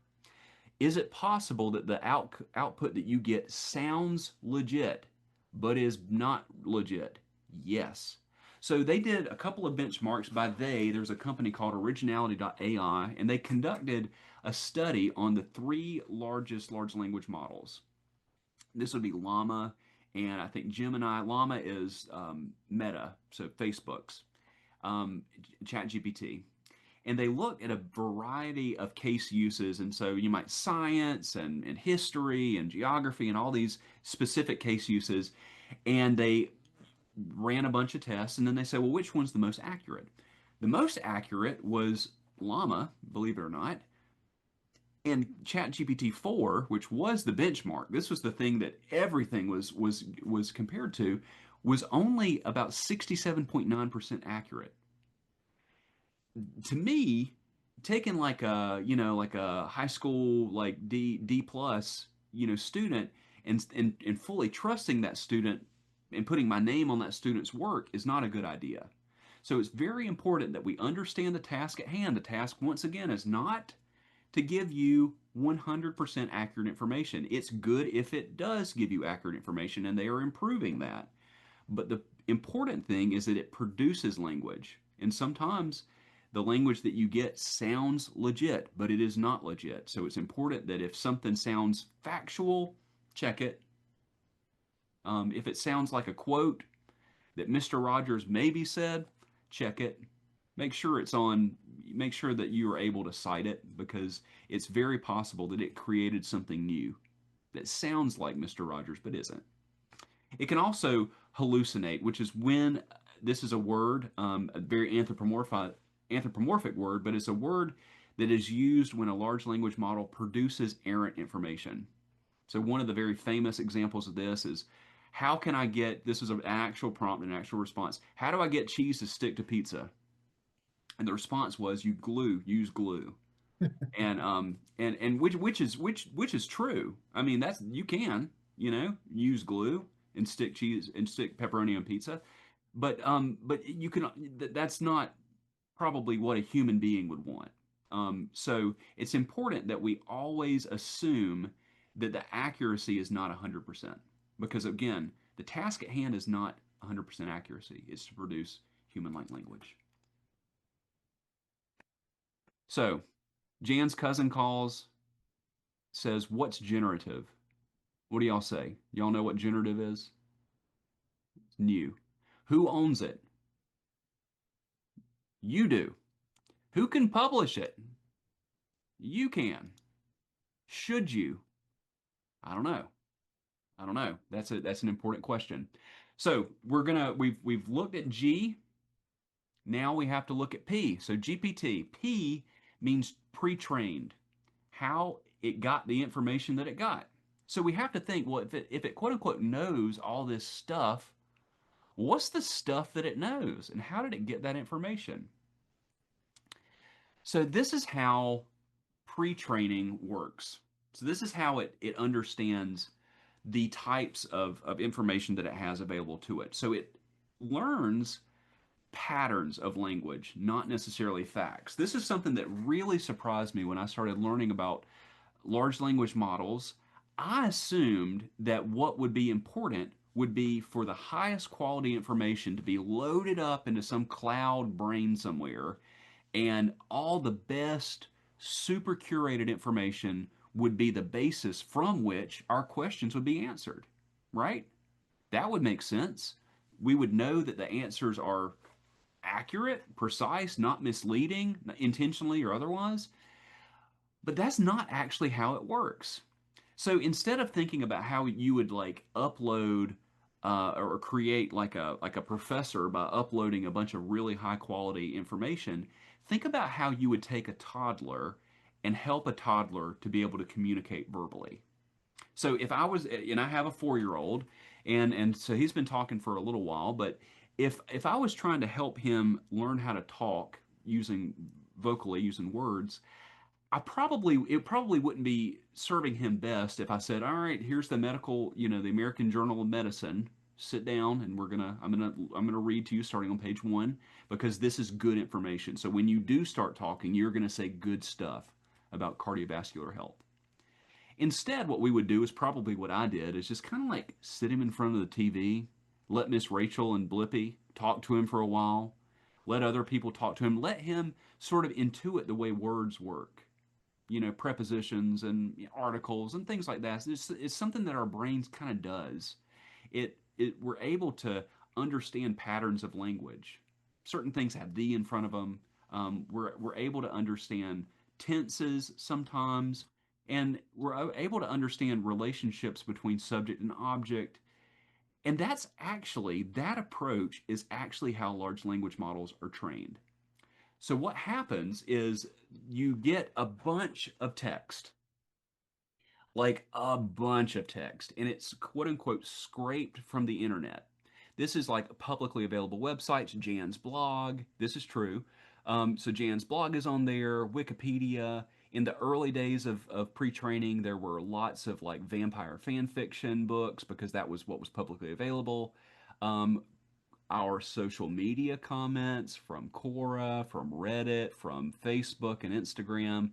Is it possible that the output that you get sounds legit, but is not legit? Yes. So they did a couple of benchmarks. By there's a company called Originality.ai, and they conducted a study on the three largest large language models. This would be Llama, and I think Gemini. Llama is Meta, so Facebook's, ChatGPT. And they look at a variety of case uses. And so you might science and history and geography and all these specific case uses. And they ran a bunch of tests. And then they say, well, which one's the most accurate? The most accurate was Llama, believe it or not. And ChatGPT 4, which was the benchmark, this was the thing that everything was compared to, was only about 67.9% accurate. To me, taking like a high school like D plus student and fully trusting that student and putting my name on that student's work is not a good idea. So it's very important that we understand the task at hand. The task, once again, is not to give you 100% accurate information. It's good if it does give you accurate information, and they are improving that. But the important thing is that it produces language. And sometimes the language that you get sounds legit, but it is not legit. So it's important that if something sounds factual, check it. If it sounds like a quote that Mr. Rogers maybe said, check it. Make sure that you are able to cite it, because it's very possible that it created something new that sounds like Mr. Rogers but isn't. It can also hallucinate, which is when this is a word, a very anthropomorphic word, but it's a word that is used when a large language model produces errant information. So one of the very famous examples of this is, how can I get, this is an actual prompt, an actual response, how do I get cheese to stick to pizza? And the response was, use glue. and which is true. I mean, that's, you can, use glue and stick cheese and stick pepperoni on pizza. But you can, that's not probably what a human being would want. So it's important that we always assume that the accuracy is not 100%, because again, the task at hand is not 100% accuracy. It's to produce human-like language. So Jan's cousin calls, says, what's generative? What do y'all say? Y'all know what generative is? It's new. Who owns it? You do. Who can publish it? You can. Should you? I don't know. I don't know. That's an important question. So we've looked at G. Now we have to look at P. So GPT. P means pre-trained, how it got the information that it got. So we have to think, well, if it quote unquote knows all this stuff, what's the stuff that it knows and how did it get that information? So this is how pre-training works. So this is how it understands the types of information that it has available to it. So it learns patterns of language, not necessarily facts. This is something that really surprised me when I started learning about large language models. I assumed that what would be important would be for the highest quality information to be loaded up into some cloud brain somewhere, and all the best, super curated information would be the basis from which our questions would be answered, right? That would make sense. We would know that the answers are accurate, precise, not misleading, intentionally or otherwise. But that's not actually how it works. So instead of thinking about how you would like upload or create like a professor by uploading a bunch of really high quality information, think about how you would take a toddler and help a toddler to be able to communicate verbally. So if I was, and I have a 4-year old, and so he's been talking for a little while, but if I was trying to help him learn how to talk using vocally using words, it probably wouldn't be serving him best if I said, all right, here's the medical, the American Journal of Medicine. Sit down and I'm gonna read to you starting on page 1 because this is good information. So when you do start talking, you're gonna say good stuff about cardiovascular health. Instead, what we would do is probably what I did is just kind of like sit him in front of the TV, let Miss Rachel and Blippy talk to him for a while, let other people talk to him, let him sort of intuit the way words work, prepositions and articles and things like that. It's something that our brains kind of does. We're able to understand patterns of language. Certain things have the in front of them. We're able to understand tenses sometimes, and we're able to understand relationships between subject and object. And that approach is actually how large language models are trained. So what happens is you get a bunch of text, like a bunch of text, and it's quote unquote scraped from the internet. This is like publicly available websites, Jan's blog. This is true. So Jan's blog is on there, Wikipedia. In the early days of pre-training, there were lots of like vampire fan fiction books because that was what was publicly available. Um, our social media comments from Quora, from Reddit, from Facebook and Instagram.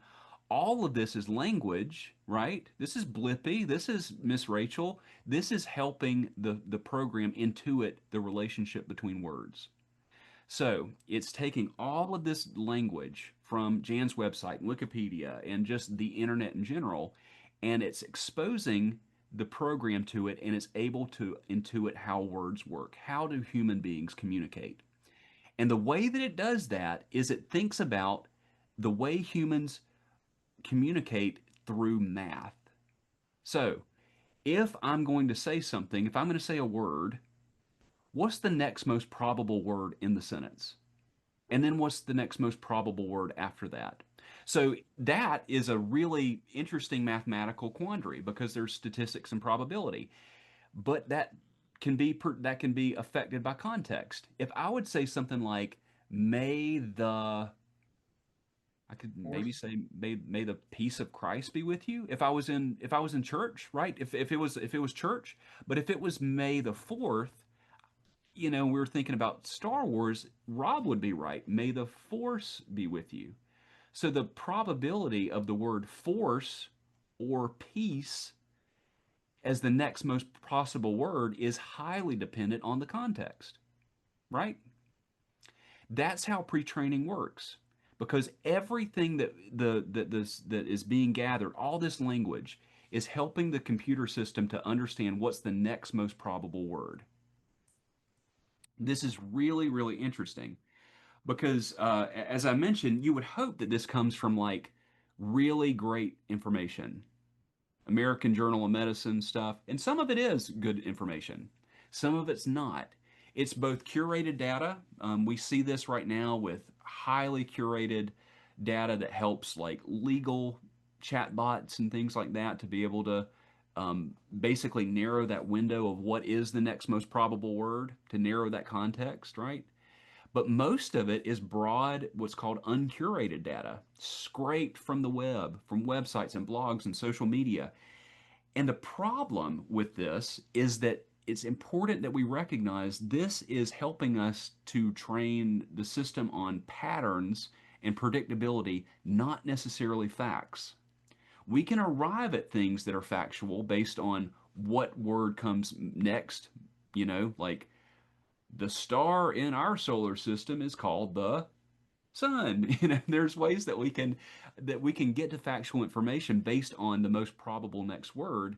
All of this is language, right? This is Blippy. This is Miss Rachel. This is helping the program intuit the relationship between words. So it's taking all of this language from Jan's website and Wikipedia and just the internet in general, and it's exposing the program to it, and it's able to intuit how words work. How do human beings communicate? And the way that it does that is it thinks about the way humans communicate through math. So if I'm going to say something, if I'm going to say a word, what's the next most probable word in the sentence? And then what's the next most probable word after that? So that is a really interesting mathematical quandary because there's statistics and probability, but that can be affected by context. If I would say something like may the I could maybe say may the peace of Christ be with you if I was in church, right? If it was church, but if it was May the 4th, we were thinking about Star Wars, Rob would be right. May the force be with you. So the probability of the word force or peace as the next most possible word is highly dependent on the context, right? That's how pre-training works. Because everything that is being gathered, all this language, is helping the computer system to understand what's the next most probable word. This is really, really interesting because, as I mentioned, you would hope that this comes from like really great information, American Journal of Medicine stuff, and some of it is good information, some of it's not. It's both curated data. We see this right now with highly curated data that helps like legal chatbots and things like that to be able to basically narrow that window of what is the next most probable word, to narrow that context, right? But most of it is broad, what's called uncurated data, scraped from the web, from websites and blogs and social media. And the problem with this is that it's important that we recognize this is helping us to train the system on patterns and predictability, not necessarily facts. We can arrive at things that are factual based on what word comes next, like the star in our solar system is called the sun. There's ways that we can get to factual information based on the most probable next word,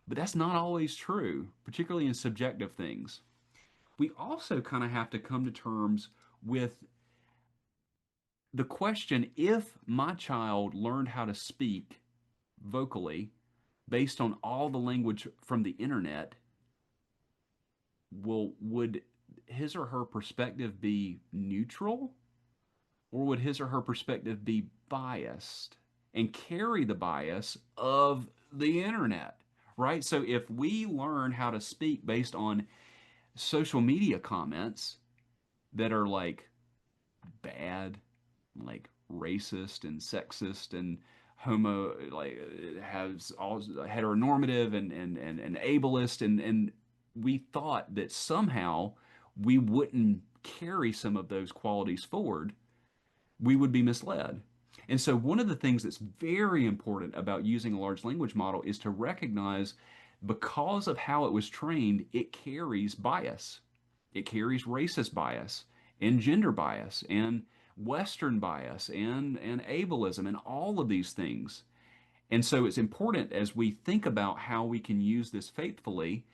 but that's not always true, particularly in subjective things. We also kind of have to come to terms with the question, if my child learned how to speak vocally based on all the language from the internet, would his or her perspective be neutral, or would his or her perspective be biased and carry the bias of the internet? Right? So if we learn how to speak based on social media comments that are like bad, like racist and sexist and homo, like has all heteronormative and ableist, and we thought that somehow we wouldn't carry some of those qualities forward, we would be misled. And so one of the things that's very important about using a large language model is to recognize, because of how it was trained, it carries bias. It carries racist bias and gender bias and Western bias and ableism and all of these things. And so it's important, as we think about how we can use this faithfully,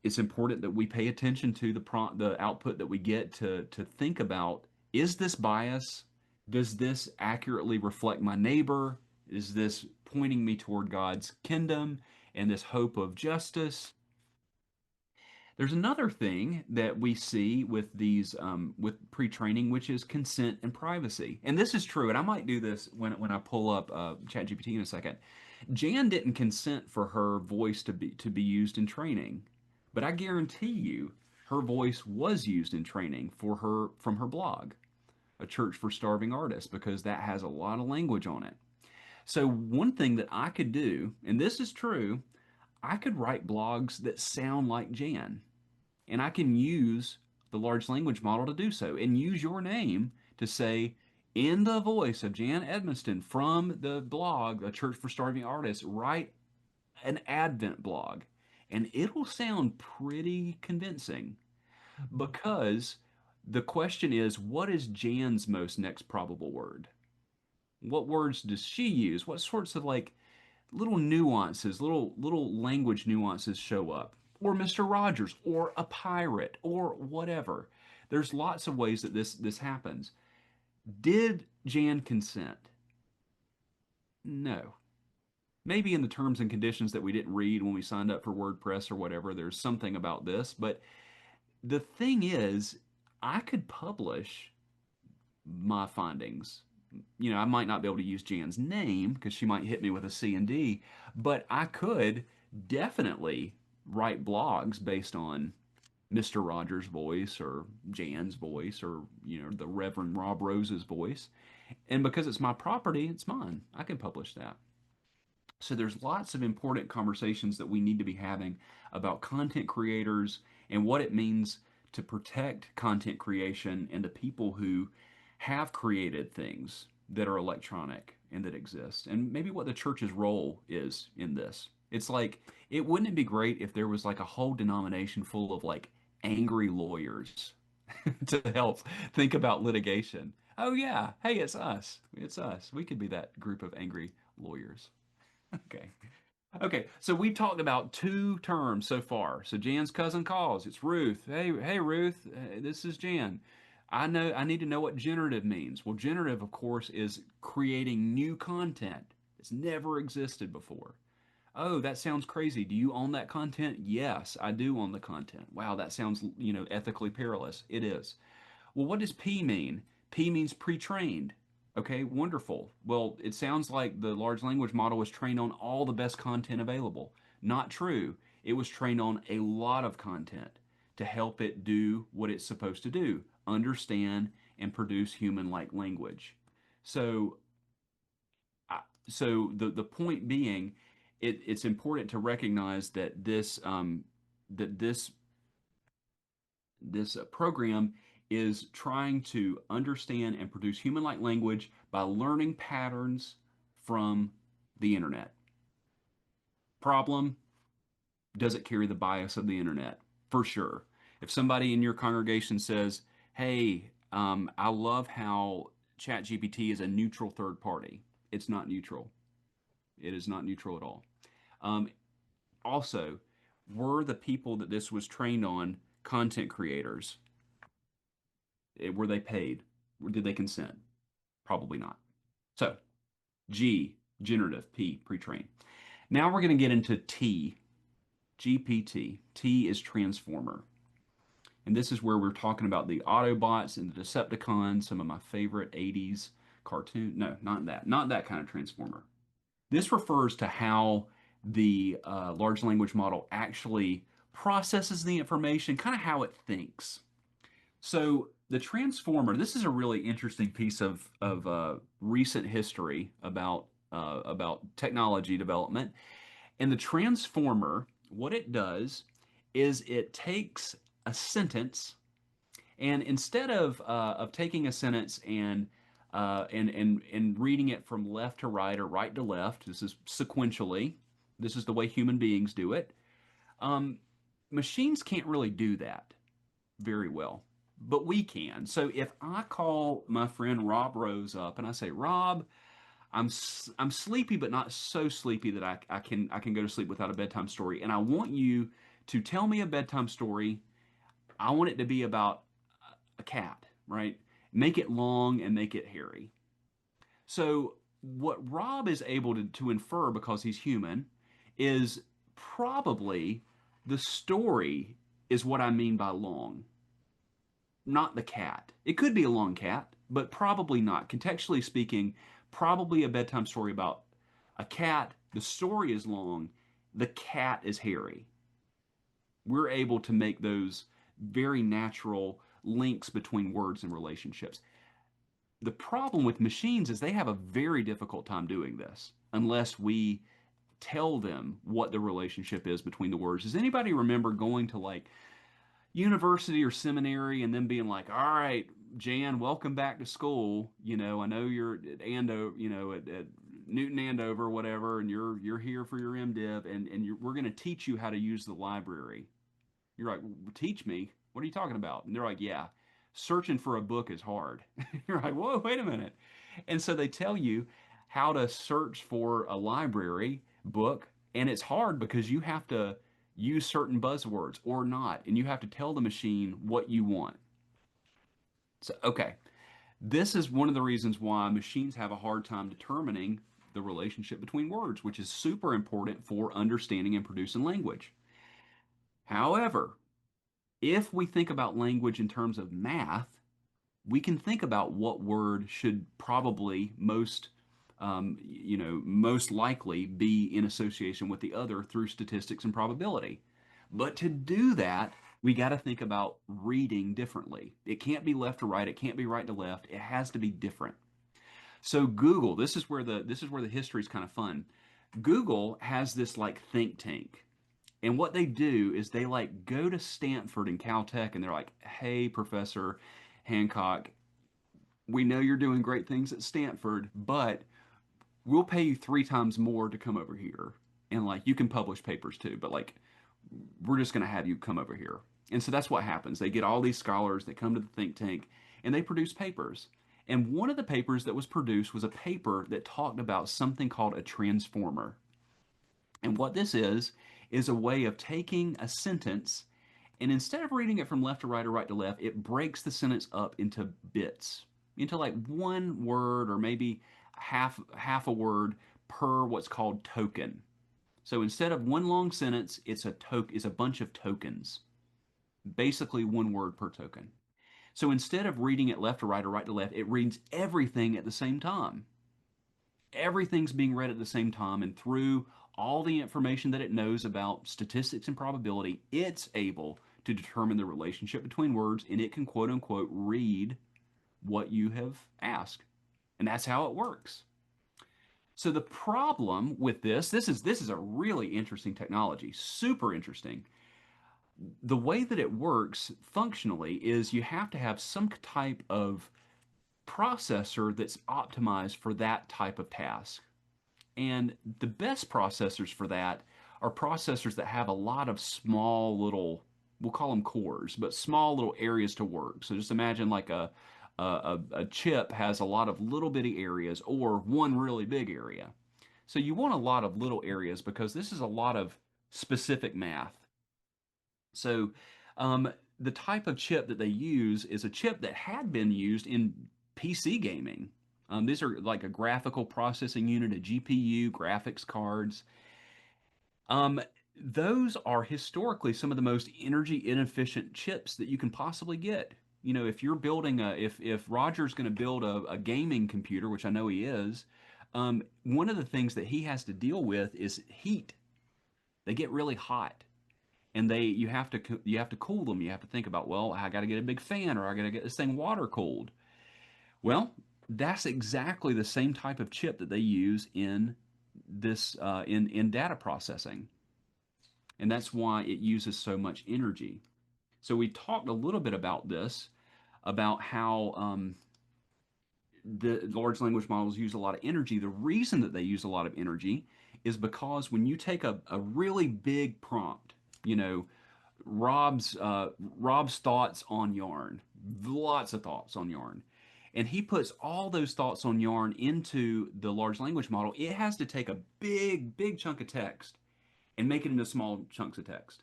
it's important that we pay attention to the output that we get to think about, is this bias? Does this accurately reflect my neighbor? Is this pointing me toward God's kingdom and this hope of justice? There's another thing that we see with these with pre-training, which is consent and privacy. And this is true, and I might do this when I pull up ChatGPT in a second. Jan didn't consent for her voice to be used in training, but I guarantee you her voice was used in training for her from her blog, A Church for Starving Artists, because that has a lot of language on it. So one thing that I could do, and this is true, I could write blogs that sound like Jan, and I can use the large language model to do so and use your name to say, in the voice of Jan Edmiston from the blog, A Church for Starving Artists, write an Advent blog. And it will sound pretty convincing, because the question is, what is Jan's most next probable word? What words does she use? What sorts of like little nuances, little language nuances show up? Or Mr. Rogers, or a pirate, or whatever. There's lots of ways that this happens. Did Jan consent? No. Maybe in the terms and conditions that we didn't read when we signed up for WordPress or whatever, there's something about this. But the thing is, I could publish my findings. I might not be able to use Jan's name because she might hit me with a C and D, but I could definitely write blogs based on Mr. Rogers' voice or Jan's voice or, the Reverend Rob Rose's voice. And because it's my property, it's mine. I can publish that. So there's lots of important conversations that we need to be having about content creators and what it means to protect content creation and the people who have created things that are electronic and that exist, and maybe what the church's role is in this. It's like, wouldn't it be great if there was like a whole denomination full of like angry lawyers to help think about litigation? Oh yeah, hey, it's us. It's us. We could be that group of angry lawyers. Okay. Okay, so we talked about two terms so far. So Jan's cousin calls. It's Ruth. Hey, Ruth. This is Jan. I need to know what generative means. Well, generative, of course, is creating new content. It's never existed before. Oh, that sounds crazy. Do you own that content? Yes, I do own the content. Wow, that sounds, ethically perilous. It is. Well, what does P mean? P means pre-trained. Okay, wonderful. Well, it sounds like the large language model was trained on all the best content available. Not true. It was trained on a lot of content to help it do what it's supposed to do, understand and produce human-like language. So, so the point being, it's important to recognize that this program is trying to understand and produce human-like language by learning patterns from the internet. Problem, does it carry the bias of the internet? For sure. If somebody in your congregation says, hey, I love how ChatGPT is a neutral third party, it's not neutral. It is not neutral at all. Um, Also, were the people that this was trained on content creators? Were they paid? Did they consent? Probably not. So, G, generative, P, pre-trained. Now we're going to get into T, GPT. T is transformer. And this is where we're talking about the Autobots and the Decepticons, some of my favorite 80s cartoon. No, not that kind of transformer. This refers to how the large language model actually processes the information, kind of how it thinks. So the transformer, this is a really interesting piece of recent history about technology development. And the transformer, what it does is it takes a sentence, and instead of taking a sentence and reading it from left to right or right to left, this is sequentially. This is the way human beings do it. Um, Machines can't really do that very well, but we can. So if I call my friend Rob Rose up and I say, Rob, I'm sleepy, but not so sleepy that I can go to sleep without a bedtime story, and I want you to tell me a bedtime story. I want it to be about a cat, right? Make it long and make it hairy. So what Rob is able to infer, because he's human, is probably the story is what I mean by long, not the cat. It could be a long cat, but probably not. Contextually speaking, probably a bedtime story about a cat. The story is long, the cat is hairy. We're able to make those very natural links between words and relationships. The problem with machines is they have a very difficult time doing this unless we tell them what the relationship is between the words. Does anybody remember going to like university or seminary and then being like, all right, Jan, welcome back to school. I know you're at at Newton Andover, whatever, and you're here for your MDiv, and we're going to teach you how to use the library. You're like, teach me? What are you talking about? And they're like, yeah, searching for a book is hard. You're like, whoa, wait a minute. And so they tell you how to search for a library book, and it's hard because you have to use certain buzzwords or not, and you have to tell the machine what you want. So, okay, this is one of the reasons why machines have a hard time determining the relationship between words, which is super important for understanding and producing language. However, if we think about language in terms of math, we can think about what word should probably most likely be in association with the other through statistics and probability. But to do that, we got to think about reading differently. It can't be left to right. It can't be right to left. It has to be different. So Google, this is where the history is kind of fun. Google has this like think tank. And what they do is they like go to Stanford and Caltech and they're like, hey, Professor Hancock, we know you're doing great things at Stanford, but we'll pay you 3 times more to come over here. And like you can publish papers too, but like we're just going to have you come over here. And so that's what happens. They get all these scholars that come to the think tank and they produce papers. And one of the papers that was produced was a paper that talked about something called a transformer. And what this is a way of taking a sentence, and instead of reading it from left to right or right to left, it breaks the sentence up into bits, into like one word or maybe half a word per what's called token. So instead of one long sentence, it's a bunch of tokens, basically one word per token. So instead of reading it left to right or right to left, it reads everything at the same time. Everything's being read at the same time, and through all the information that it knows about statistics and probability, it's able to determine the relationship between words, and it can quote unquote read what you have asked. And that's how it works. So the problem with this is a really interesting technology, super interesting. The way that it works functionally is you have to have some type of processor that's optimized for that type of task. And the best processors for that are processors that have a lot of small little, we'll call them cores, but small little areas to work. So just imagine like a chip has a lot of little bitty areas or one really big area. So you want a lot of little areas because this is a lot of specific math. So the type of chip that they use is a chip that had been used in PC gaming. These are like a graphical processing unit, a GPU, graphics cards. Um, those are historically some of the most energy inefficient chips that you can possibly get. You know, if you're building if Roger's going to build a gaming computer, which I know he is, one of the things that he has to deal with is heat. They get really hot, and you have to cool them. You have to think about, well, I got to get a big fan, or I got to get this thing water cooled. Well, that's exactly the same type of chip that they use in this in data processing, and that's why it uses so much energy. So we talked a little bit about this, about how the large language models use a lot of energy. The reason that they use a lot of energy is because when you take a really big prompt, you know, Rob's thoughts on yarn, lots of thoughts on yarn, and he puts all those thoughts on yarn into the large language model. It has to take a big chunk of text and make it into small chunks of text.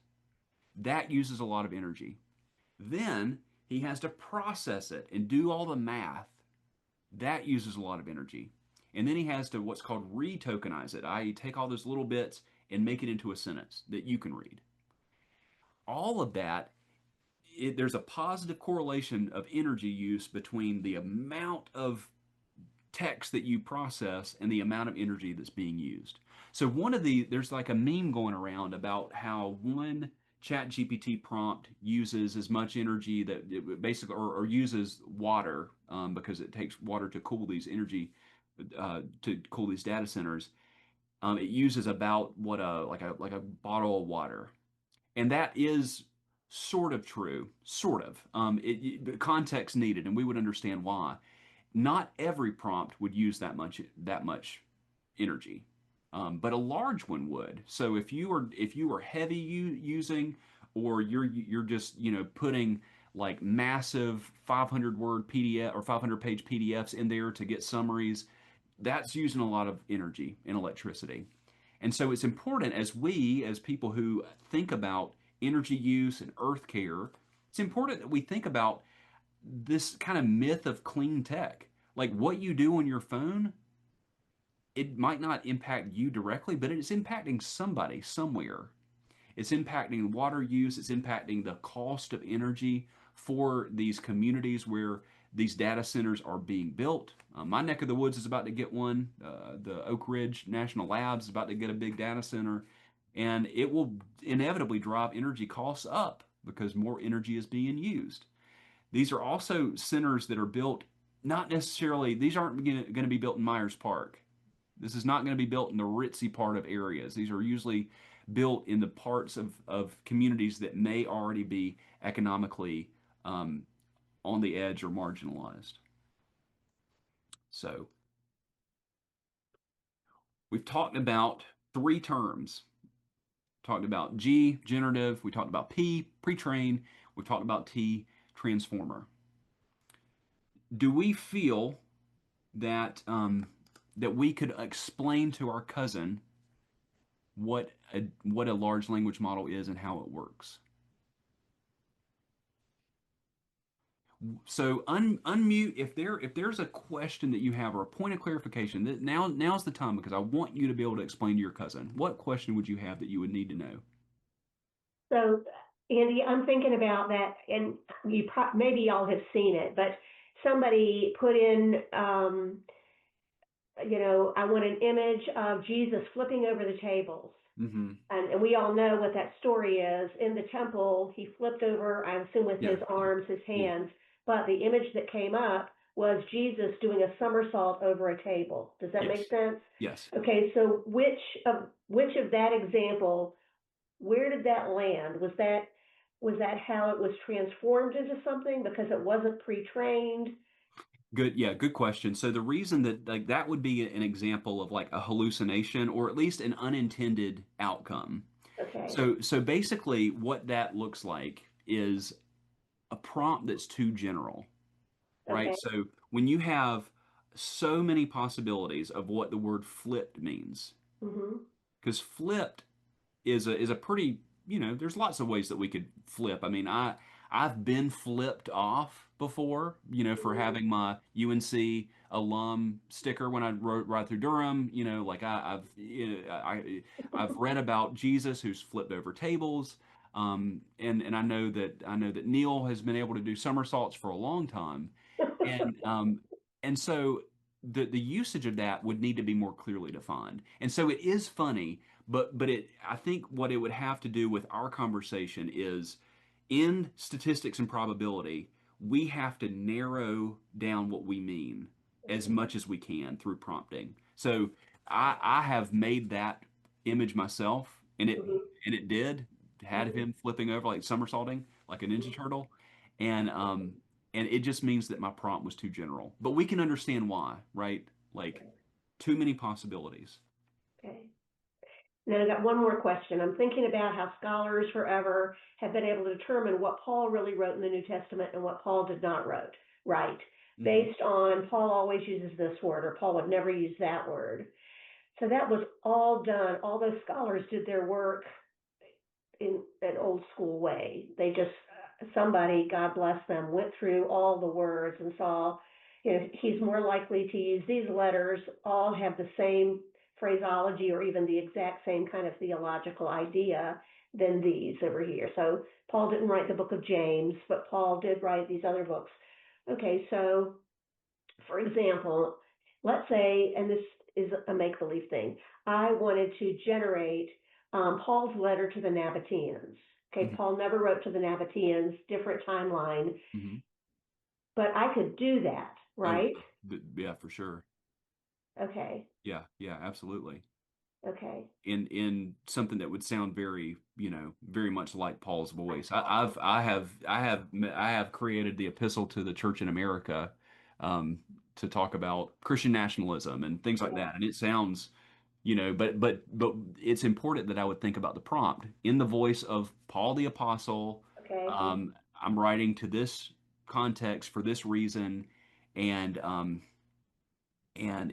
That uses a lot of energy. Then he has to process it and do all the math. That uses a lot of energy. And then he has to what's called retokenize it, i.e., take all those little bits and make it into a sentence that you can read. All of that, there's a positive correlation of energy use between the amount of text that you process and the amount of energy that's being used. So there's like a meme going around about how one chat GPT prompt uses as much energy that it basically, or uses water, because it takes water to cool these to cool these data centers. It uses about what a bottle of water, and that is sort of true, sort of. Context needed, and we would understand why. Not every prompt would use that much energy, but a large one would. So if you are heavy using, or you're just putting like massive 500 word PDF or 500 page PDFs in there to get summaries, that's using a lot of energy and electricity. And so it's important, as people who think about energy use and earth care, it's important that we think about this kind of myth of clean tech. Like what you do on your phone, it might not impact you directly, but it's impacting somebody somewhere. It's impacting water use, it's impacting the cost of energy for these communities where these data centers are being built. My neck of the woods is about to get one. The Oak Ridge National Labs is about to get a big data center, and it will inevitably drive energy costs up because more energy is being used. These are also centers that are built, not necessarily, these aren't going to be built in Myers Park. This is not going to be built in the ritzy part of areas. These are usually built in the parts of communities that may already be economically on the edge or marginalized. So we've talked about three terms. Talked about G, generative. We talked about P, pre-trained. We talked about T, transformer. Do we feel that we could explain to our cousin what a large language model is and how it works? So unmute if there's a question that you have or a point of clarification. That now's the time because I want you to be able to explain to your cousin. What question would you have that you would need to know? So, Andy, I'm thinking about that, and maybe y'all have seen it, but somebody put in, I want an image of Jesus flipping over the tables. Mm-hmm. And we all know what that story is. In the temple, he flipped over, I assume with his arms, his Yeah. hands, but the image that came up was Jesus doing a somersault over a table. Does that Yes. make sense? Yes. Okay, so which of that example, where did that land? Was that how it was transformed into something because it wasn't pre-trained? Good, yeah, good question. So the reason that like that would be an example of like a hallucination or at least an unintended outcome. Okay, So basically what that looks like is a prompt that's too general, right? okay, So when you have so many possibilities of what the word flipped means, mm-hmm, because flipped is a pretty, there's lots of ways that we could flip. I mean, I've been flipped off before, for mm-hmm. having my UNC alum sticker when I rode right through Durham. Like I've read about Jesus who's flipped over tables. And I know that Neil has been able to do somersaults for a long time, and and so the usage of that would need to be more clearly defined. And so it is funny, but I think what it would have to do with our conversation is in statistics and probability, we have to narrow down what we mean as much as we can through prompting. So I have made that image myself, and it Mm-hmm, and it did had mm-hmm, him flipping over like somersaulting like a Ninja Turtle, and it just means that my prompt was too general. But we can understand why, right? Like too many possibilities. okay. And then I got one more question. I'm thinking about how scholars forever have been able to determine what Paul really wrote in the New Testament and what Paul did not write, Hmm. based on Paul always uses this word or Paul would never use that word. So that was all done. All those scholars did their work in an old school way. They just, somebody, God bless them, went through all the words and saw, he's more likely to use these letters, all have the same phraseology or even the exact same kind of theological idea than these over here. So Paul didn't write the book of James, but Paul did write these other books. Okay, so for example, let's say, and this is a make-believe thing, I wanted to generate Paul's letter to the Nabateans. Okay, Hmm. Paul never wrote to the Nabateans, different timeline, Hmm. but I could do that, Oh, right? yeah, for sure. Okay, Yeah, yeah, absolutely. okay, In something that would sound very, very much like Paul's voice. I have created the epistle to the church in America, um, to talk about Christian nationalism and things like yeah, that. And it sounds, but it's important that I would think about the prompt in the voice of Paul the apostle. okay, I'm writing to this context for this reason, and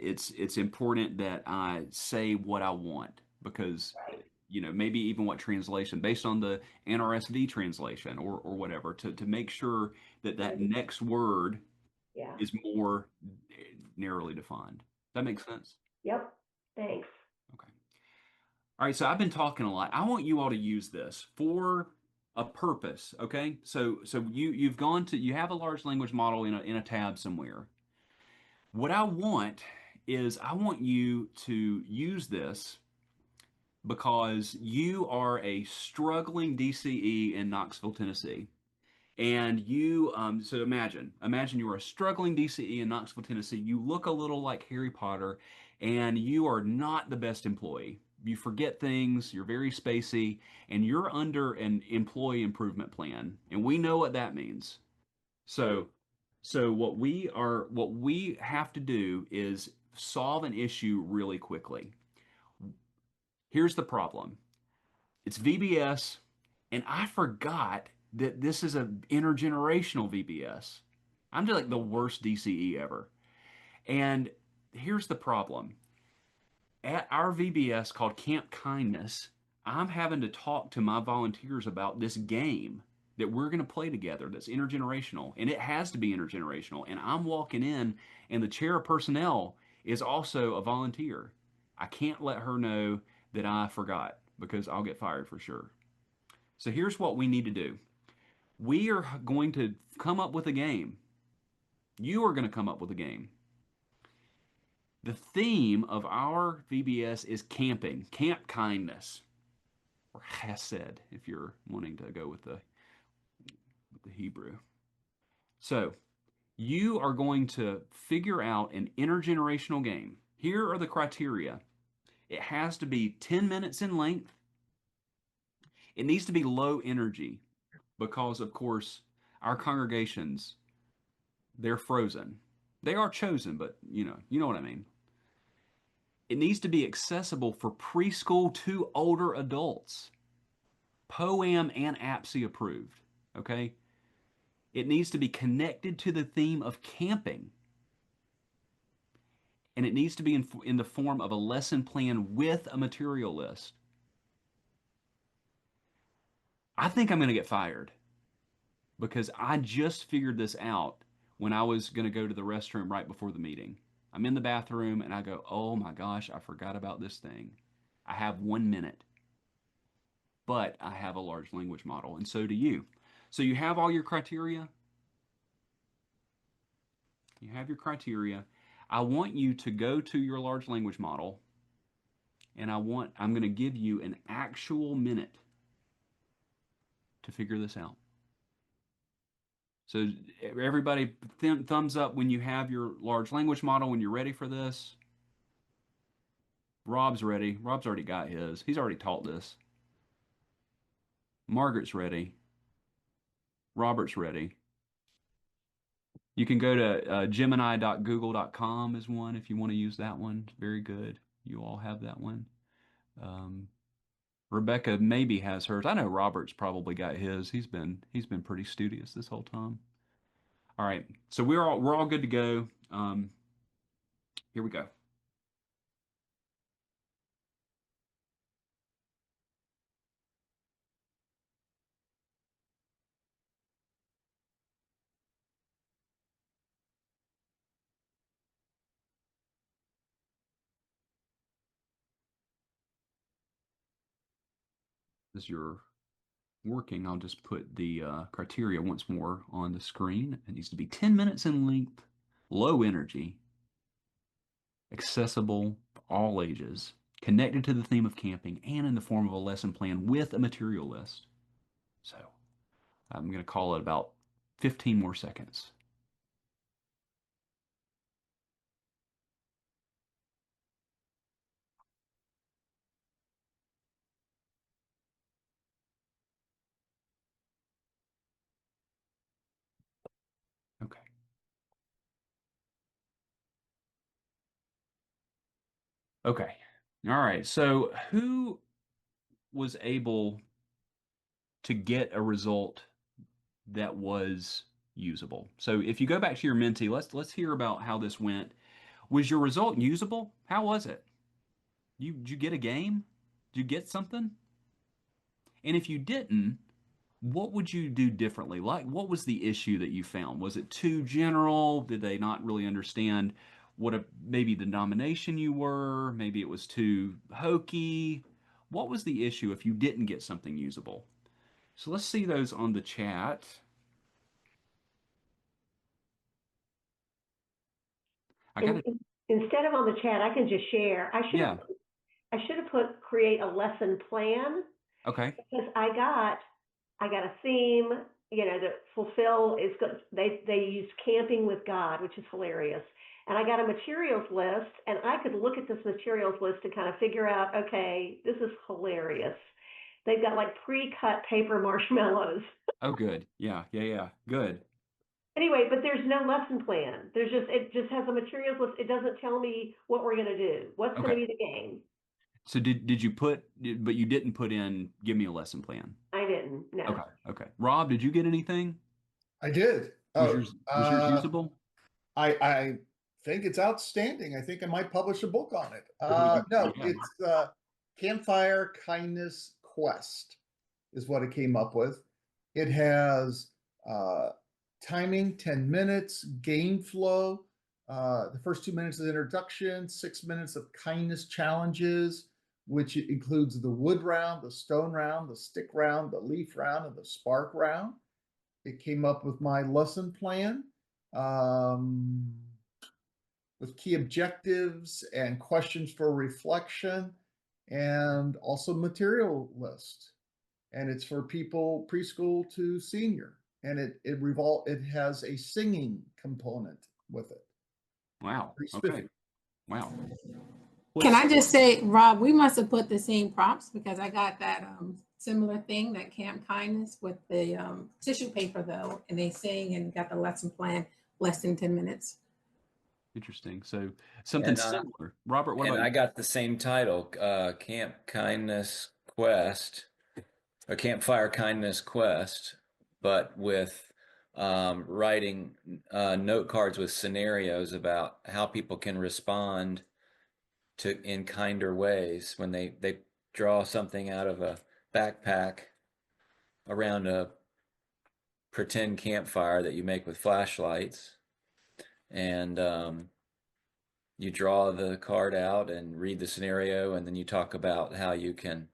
it's important that I say what I want because right, maybe even what translation based on the NRSV translation or whatever to make sure that that right, next word yeah, is more narrowly defined. That makes sense. yep, thanks. Okay. All right, so I've been talking a lot. I want you all to use this for a purpose, okay? So you have a large language model in a tab somewhere. What I want is I want you to use this because you are a struggling DCE in Knoxville, Tennessee. And so imagine you are a struggling DCE in Knoxville, Tennessee. You look a little like Harry Potter, and you are not the best employee. You forget things, you're very spacey, and you're under an employee improvement plan. And we know what that means. So, so what we have to do is solve an issue really quickly. Here's the problem. It's VBS, and I forgot that this is an intergenerational VBS. I'm just like the worst DCE ever. And here's the problem. At our VBS called Camp Kindness, I'm having to talk to my volunteers about this game that we're going to play together that's intergenerational, and it has to be intergenerational. And I'm walking in, and the chair of personnel is also a volunteer. I can't let her know that I forgot because I'll get fired for sure. So here's what we need to do. We are going to come up with a game. You are going to come up with a game. The theme of our VBS is camping, camp kindness, or chesed, if you're wanting to go with the Hebrew. So you are going to figure out an intergenerational game. Here are the criteria. It has to be 10 minutes in length. It needs to be low energy because, of course, our congregations, they're frozen. They are chosen, but you know what I mean. It needs to be accessible for preschool to older adults. POAM and APSI approved. Okay? It needs to be connected to the theme of camping. And it needs to be in the form of a lesson plan with a material list. I think I'm going to get fired because I just figured this out when I was going to go to the restroom right before the meeting. I'm in the bathroom and I go, oh my gosh, I forgot about this thing. I have 1 minute, but I have a large language model, and so do you. So you have all your criteria. You have your criteria. I want you to go to your large language model, and I'm going to give you an actual minute to figure this out. So everybody, thumbs up when you have your large language model, when you're ready for this. Rob's ready. Rob's already got his. He's already taught this. Margaret's ready. Robert's ready. You can go to gemini.google.com is one if you want to use that one. Very good. You all have that one. Rebecca maybe has hers. I know Robert's probably got his. He's been pretty studious this whole time. All right, so we're all good to go. Here we go. As you're working, I'll just put the criteria once more on the screen. It needs to be 10 minutes in length, low energy, accessible for all ages, connected to the theme of camping, and in the form of a lesson plan with a material list. So I'm going to call it about 15 more seconds. Okay. Okay. All right. So who was able to get a result that was usable? So if you go back to your Menti, let's hear about how this went. Was your result usable? How was it? Did you get a game? Did you get something? And if you didn't, what would you do differently? Like, what was the issue that you found? Was it too general? Did they not really understand maybe the denomination you were? Maybe it was too hokey. What was the issue if you didn't get something usable? So let's see those on the chat. Instead of on the chat, I can just share. Yeah. I should have put create a lesson plan. Okay. Because I got a theme, that fulfill is good. They use camping with God, which is hilarious. And I got a materials list, and I could look at this materials list and kind of figure out, okay, this is hilarious. They've got like pre-cut paper marshmallows. Oh, good. Yeah. Good. Anyway, but there's no lesson plan. It just has a materials list. It doesn't tell me what we're going to do. What's going to be the game? So but you didn't put in, give me a lesson plan. I didn't, no. Okay. Rob, did you get anything? I did. Was yours usable? I think it's outstanding. I think I might publish a book on it. No, it's Campfire Kindness Quest is what it came up with. It has timing, 10 minutes, game flow. The first 2 minutes is introduction, 6 minutes of kindness challenges, which includes the wood round, the stone round, the stick round, the leaf round, and the spark round. It came up with my lesson plan with key objectives and questions for reflection, and also material list. And it's for people preschool to senior. And it has a singing component with it. Wow. Pretty Okay. spiffy. Wow. Can I just say, Rob, we must have put the same prompts because I got that similar thing, that Camp Kindness with the tissue paper though, and they sang and got the lesson plan less than 10 minutes. Interesting. So something And similar. Robert, what and about I you? got the same title, Camp Kindness Quest, a Campfire Kindness Quest, but with writing note cards with scenarios about how people can respond to in kinder ways when they draw something out of a backpack around a pretend campfire that you make with flashlights, and you draw the card out and read the scenario, and then you talk about how you can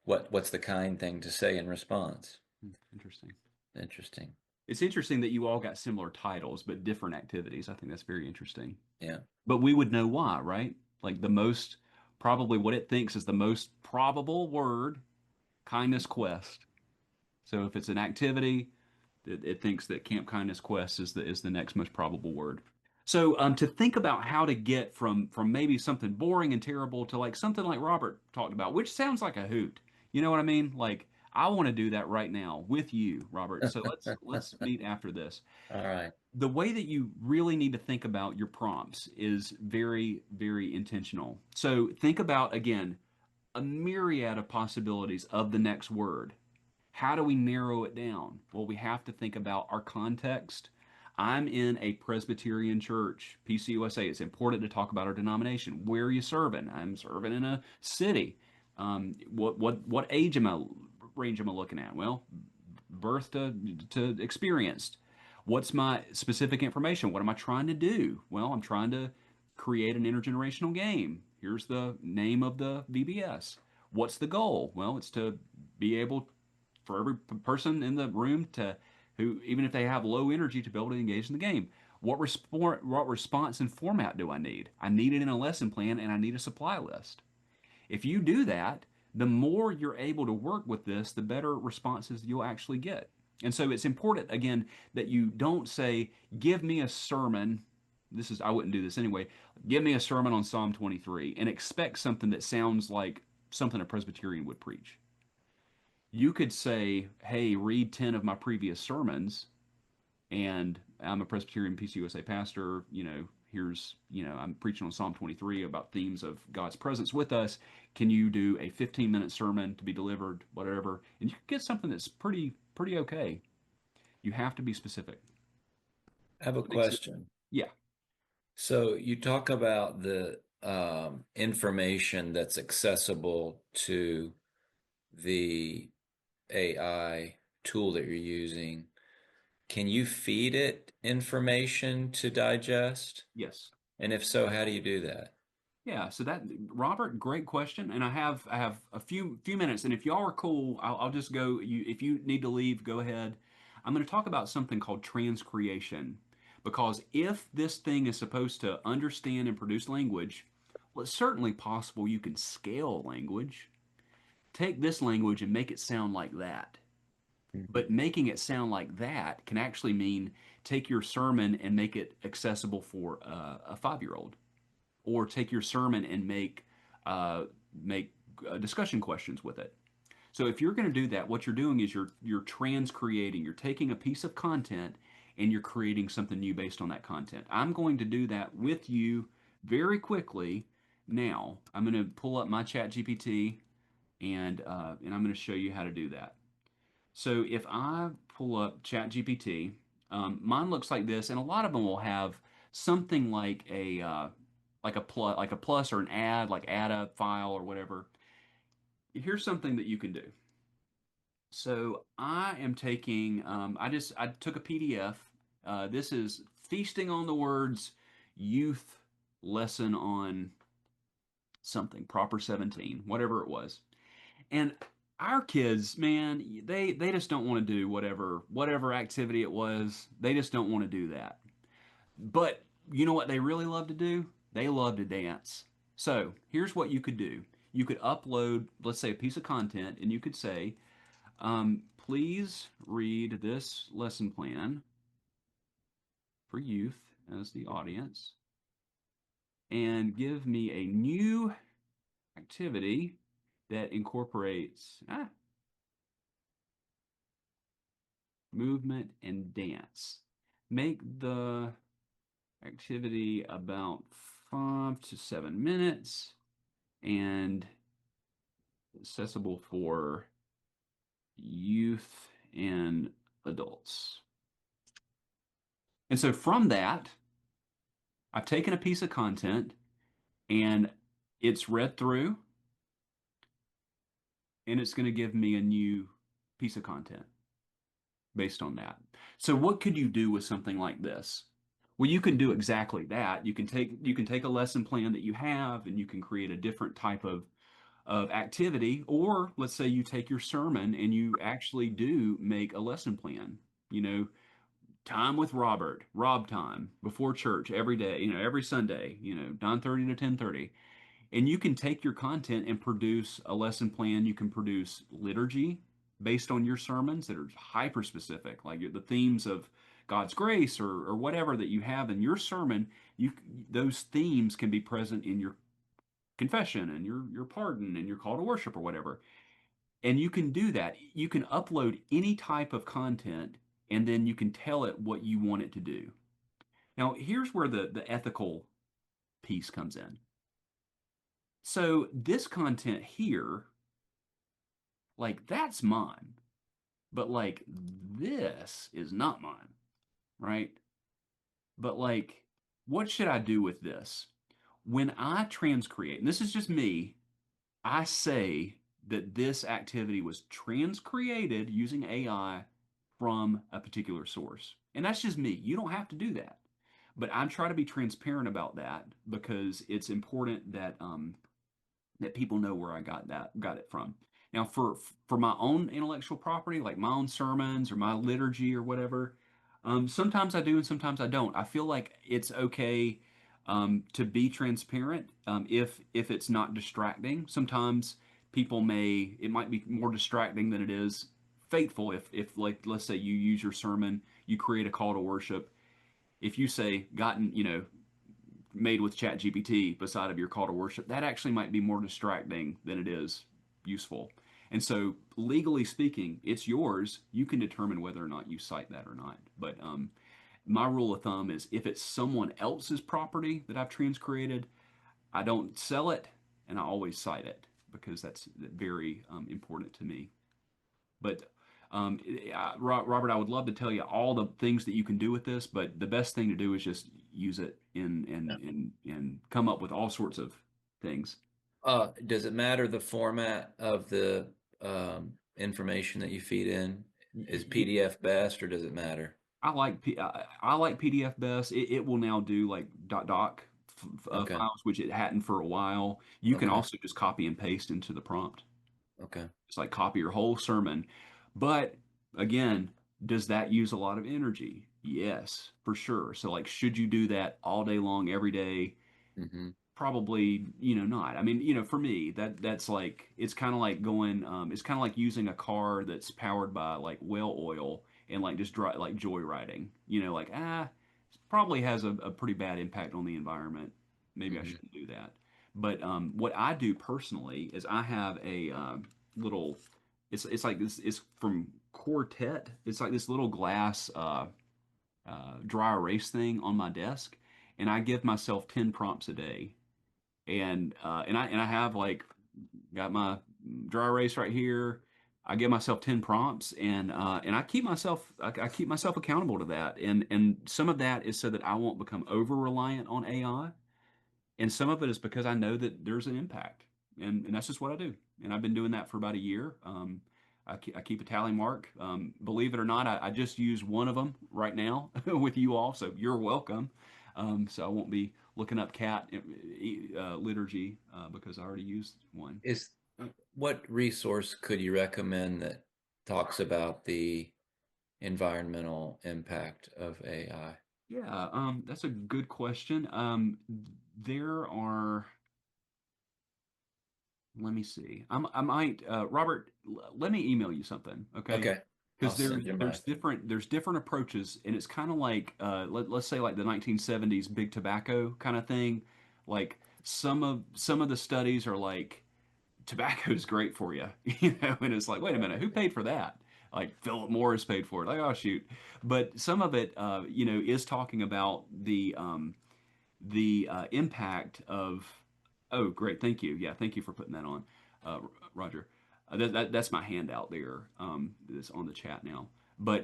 what's the kind thing to say in response. Interesting. Interesting. It's interesting that you all got similar titles but different activities. I think that's very interesting. Yeah. But we would know why, right? Like the most, probably what it thinks is the most probable word, kindness quest. So if it's an activity, it thinks that Camp Kindness Quest is the next most probable word. So to think about how to get from maybe something boring and terrible to like something like Robert talked about, which sounds like a hoot. You know what I mean? Like I want to do that right now with you, Robert. So let's meet after this. All right. The way that you really need to think about your prompts is very, very intentional. So think about, again, a myriad of possibilities of the next word. How do we narrow it down? Well, we have to think about our context. I'm in a Presbyterian church, PCUSA. It's important to talk about our denomination. Where are you serving? I'm serving in a city. What age range am I looking at? Well, birth to experienced. What's my specific information? What am I trying to do? Well, I'm trying to create an intergenerational game. Here's the name of the VBS. What's the goal? Well, it's to be able for every person in the room to who, even if they have low energy, to be able to engage in the game. What response and format do I need? I need it in a lesson plan, and I need a supply list. If you do that, the more you're able to work with this, the better responses you'll actually get. And so it's important, again, that you don't say, give me a sermon. I wouldn't do this anyway. Give me a sermon on Psalm 23 and expect something that sounds like something a Presbyterian would preach. You could say, hey, read 10 of my previous sermons, and I'm a Presbyterian PCUSA pastor, I'm preaching on Psalm 23 about themes of God's presence with us. Can you do a 15-minute sermon to be delivered, whatever? And you can get something that's pretty okay. You have to be specific. I have a question. Yeah. So you talk about the information that's accessible to the AI tool that you're using. Can you feed it information to digest? Yes. And if so, how do you do that? Yeah, so that Robert, great question, and I have a few minutes, and if y'all are cool, I'll just go. If you need to leave, go ahead. I'm going to talk about something called transcreation, because if this thing is supposed to understand and produce language, well, it's certainly possible you can scale language. Take this language and make it sound like that. But making it sound like that can actually mean take your sermon and make it accessible for a 5-year-old, or take your sermon and make discussion questions with it. So if you're going to do that, what you're doing is you're transcreating. You're taking a piece of content and you're creating something new based on that content. I'm going to do that with you very quickly. Now I'm going to pull up my Chat GPT and I'm going to show you how to do that. So if I pull up Chat GPT, mine looks like this, and a lot of them will have something like a plus or an add, like add a file or whatever. Here's something that you can do. So I am taking, I took a PDF. This is Feasting on the Words Youth Lesson on something, Proper 17, whatever it was. And our kids, man, they just don't want to do whatever activity it was. They just don't want to do that. But you know what they really love to do? They love to dance. So here's what you could do. You could upload, let's say, a piece of content, and you could say, please read this lesson plan for youth as the audience and give me a new activity that incorporates movement and dance. Make the activity about 5 to 7 minutes and accessible for youth and adults. And so from that, I've taken a piece of content and it's read through and it's going to give me a new piece of content based on that. So what could you do with something like this? Well, you can do exactly that. You can take a lesson plan that you have and you can create a different type of activity, or let's say you take your sermon and you actually do make a lesson plan. You know, time with Rob time before church every day, every Sunday, 9:30 to 10:30. And you can take your content and produce a lesson plan. You can produce liturgy based on your sermons that are hyper specific, like the themes of God's grace or whatever that you have in your sermon. Those themes can be present in your confession and your pardon and your call to worship or whatever. And you can do that. You can upload any type of content and then you can tell it what you want it to do. Now, here's where the ethical piece comes in. So this content here, like that's mine, but like this is not mine, right? But like, what should I do with this? When I transcreate, and this is just me, I say that this activity was transcreated using AI from a particular source. And that's just me. You don't have to do that. But I try to be transparent about that because it's important that people know where I got it from. Now, for my own intellectual property, like my own sermons or my liturgy or whatever, sometimes I do and sometimes I don't. I feel like it's okay to be transparent if it's not distracting. Sometimes it might be more distracting than it is faithful. If like let's say you use your sermon, you create a call to worship. If you say gotten, made with ChatGPT beside of your call to worship, that actually might be more distracting than it is useful. And so, legally speaking, it's yours. You can determine whether or not you cite that or not. But my rule of thumb is if it's someone else's property that I've transcreated, I don't sell it and I always cite it because that's very important to me. But Robert, I would love to tell you all the things that you can do with this, but the best thing to do is just use it and come up with all sorts of things. Does it matter the format of the information that you feed in? Is PDF best, or does it matter? I like PDF best. It will now do like doc Okay. files, which it hadn't for a while. You can Okay. also just copy and paste into the prompt. Okay. It's like copy your whole sermon. But again, does that use a lot of energy? Yes, for sure. So like, should you do that all day long, every day? Mm-hmm. Probably, not. I mean, for me, that's like it's kind of like going, it's kind of like using a car that's powered by like whale oil and like just like joyriding. Like probably has a pretty bad impact on the environment. Maybe I Mm-hmm. shouldn't do that. But what I do personally is I have a little. It's like this. It's from Quartet. It's like this little glass dry erase thing on my desk, and I give myself 10 prompts a day and I have like got my dry erase right here. I give myself 10 prompts and I keep myself accountable to that. And some of that is so that I won't become over reliant on AI. And some of it is because I know that there's an impact. And that's just what I do. And I've been doing that for about a year. I keep a tally mark. Believe it or not, I just use one of them right now with you all, so you're welcome. So I won't be looking up cat liturgy because I already used one. Is what resource could you recommend that talks about the environmental impact of AI? Yeah, that's a good question. There are, let me see. I might, Robert, let me email you something, okay? Okay, I'll Because send you mine. there's different approaches, and it's kind of like let's say like the 1970s big tobacco kind of thing. Like some of the studies are like tobacco is great for you, and it's like, wait a minute, who paid for that? Like Philip Morris paid for it. Like, oh shoot. But some of it, is talking about the impact of. Oh, great, thank you. Yeah, thank you for putting that on, Roger. That's my handout there. That's on the chat now. But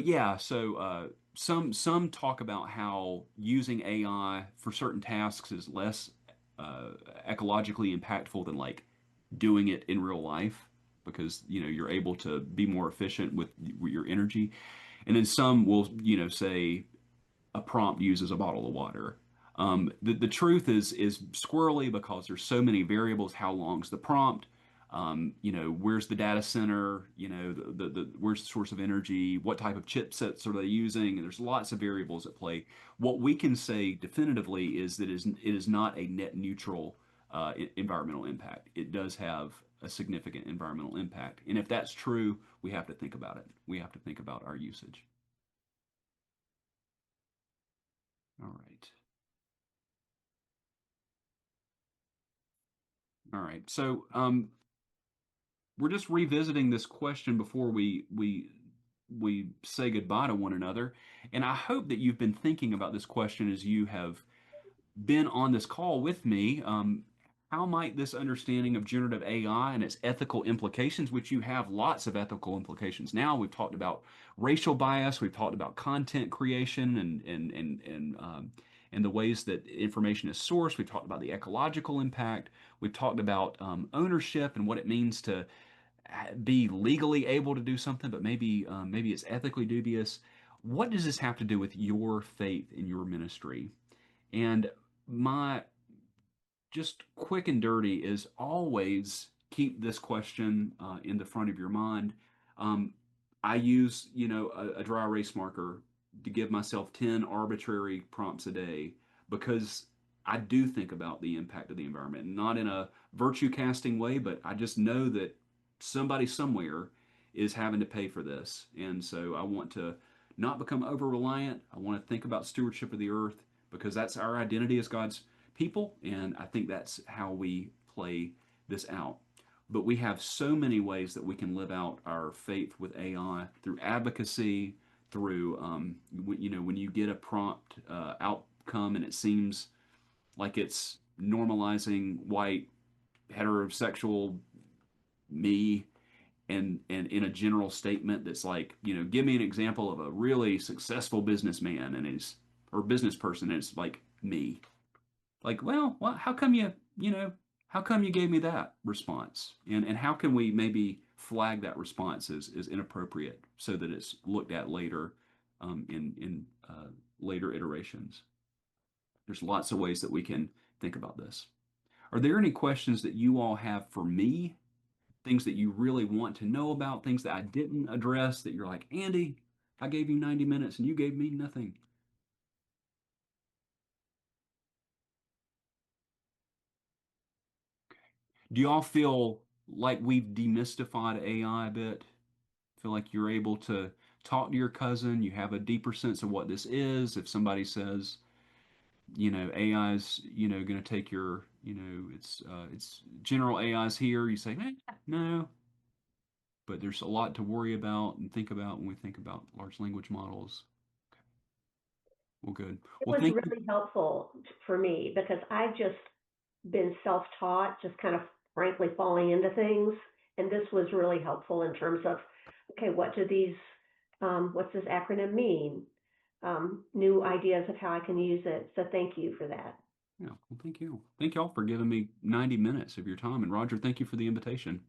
yeah, so some talk about how using AI for certain tasks is less uh, ecologically impactful than like doing it in real life because you're able to be more efficient with your energy. And then some will say a prompt uses a bottle of water. The truth is squirrely because there's so many variables. How long's the prompt? Where's the data center? Where's the source of energy? What type of chipsets are they using? And there's lots of variables at play. What we can say definitively is that it is not a net neutral environmental impact. It does have a significant environmental impact. And if that's true, we have to think about it. We have to think about our usage. All right. All right. So we're just revisiting this question before we say goodbye to one another. And I hope that you've been thinking about this question as you have been on this call with me. How might this understanding of generative AI and its ethical implications, which you have lots of ethical implications now, we've talked about racial bias, we've talked about content creation and the ways that information is sourced, we've talked about the ecological impact, we've talked about ownership and what it means to be legally able to do something, but maybe it's ethically dubious. What does this have to do with your faith in your ministry? And my just quick and dirty is always keep this question in the front of your mind. Um, I use, a dry erase marker to give myself 10 arbitrary prompts a day because I do think about the impact of the environment, not in a virtue casting way, but I just know that somebody somewhere is having to pay for this. And so I want to not become over reliant. I want to think about stewardship of the earth because that's our identity as God's people. And I think that's how we play this out. But we have so many ways that we can live out our faith with AI through advocacy, through, when you get a prompt outcome and it seems like it's normalizing white heterosexual me and in a general statement that's like, give me an example of a really successful businessman and is or business person and it's like me. Like, well, how come how come you gave me that response? And how can we maybe flag that response as inappropriate so that it's looked at later in later iterations? There's lots of ways that we can think about this. Are there any questions that you all have for me? Things that you really want to know about, things that I didn't address that you're like, Andy, I gave you 90 minutes and you gave me nothing. Do y'all feel like we've demystified AI a bit? Feel like you're able to talk to your cousin, you have a deeper sense of what this is. If somebody says, AI is, going to take your, it's general AI's here, you say, no, but there's a lot to worry about and think about when we think about large language models. Okay. Well, good. It Well, was thank you. really helpful for me because I've just been self-taught, just kind of frankly falling into things. And this was really helpful in terms of, okay, what's this acronym mean? New ideas of how I can use it. So thank you for that. Yeah, well, thank you. Thank y'all for giving me 90 minutes of your time. And Roger, thank you for the invitation.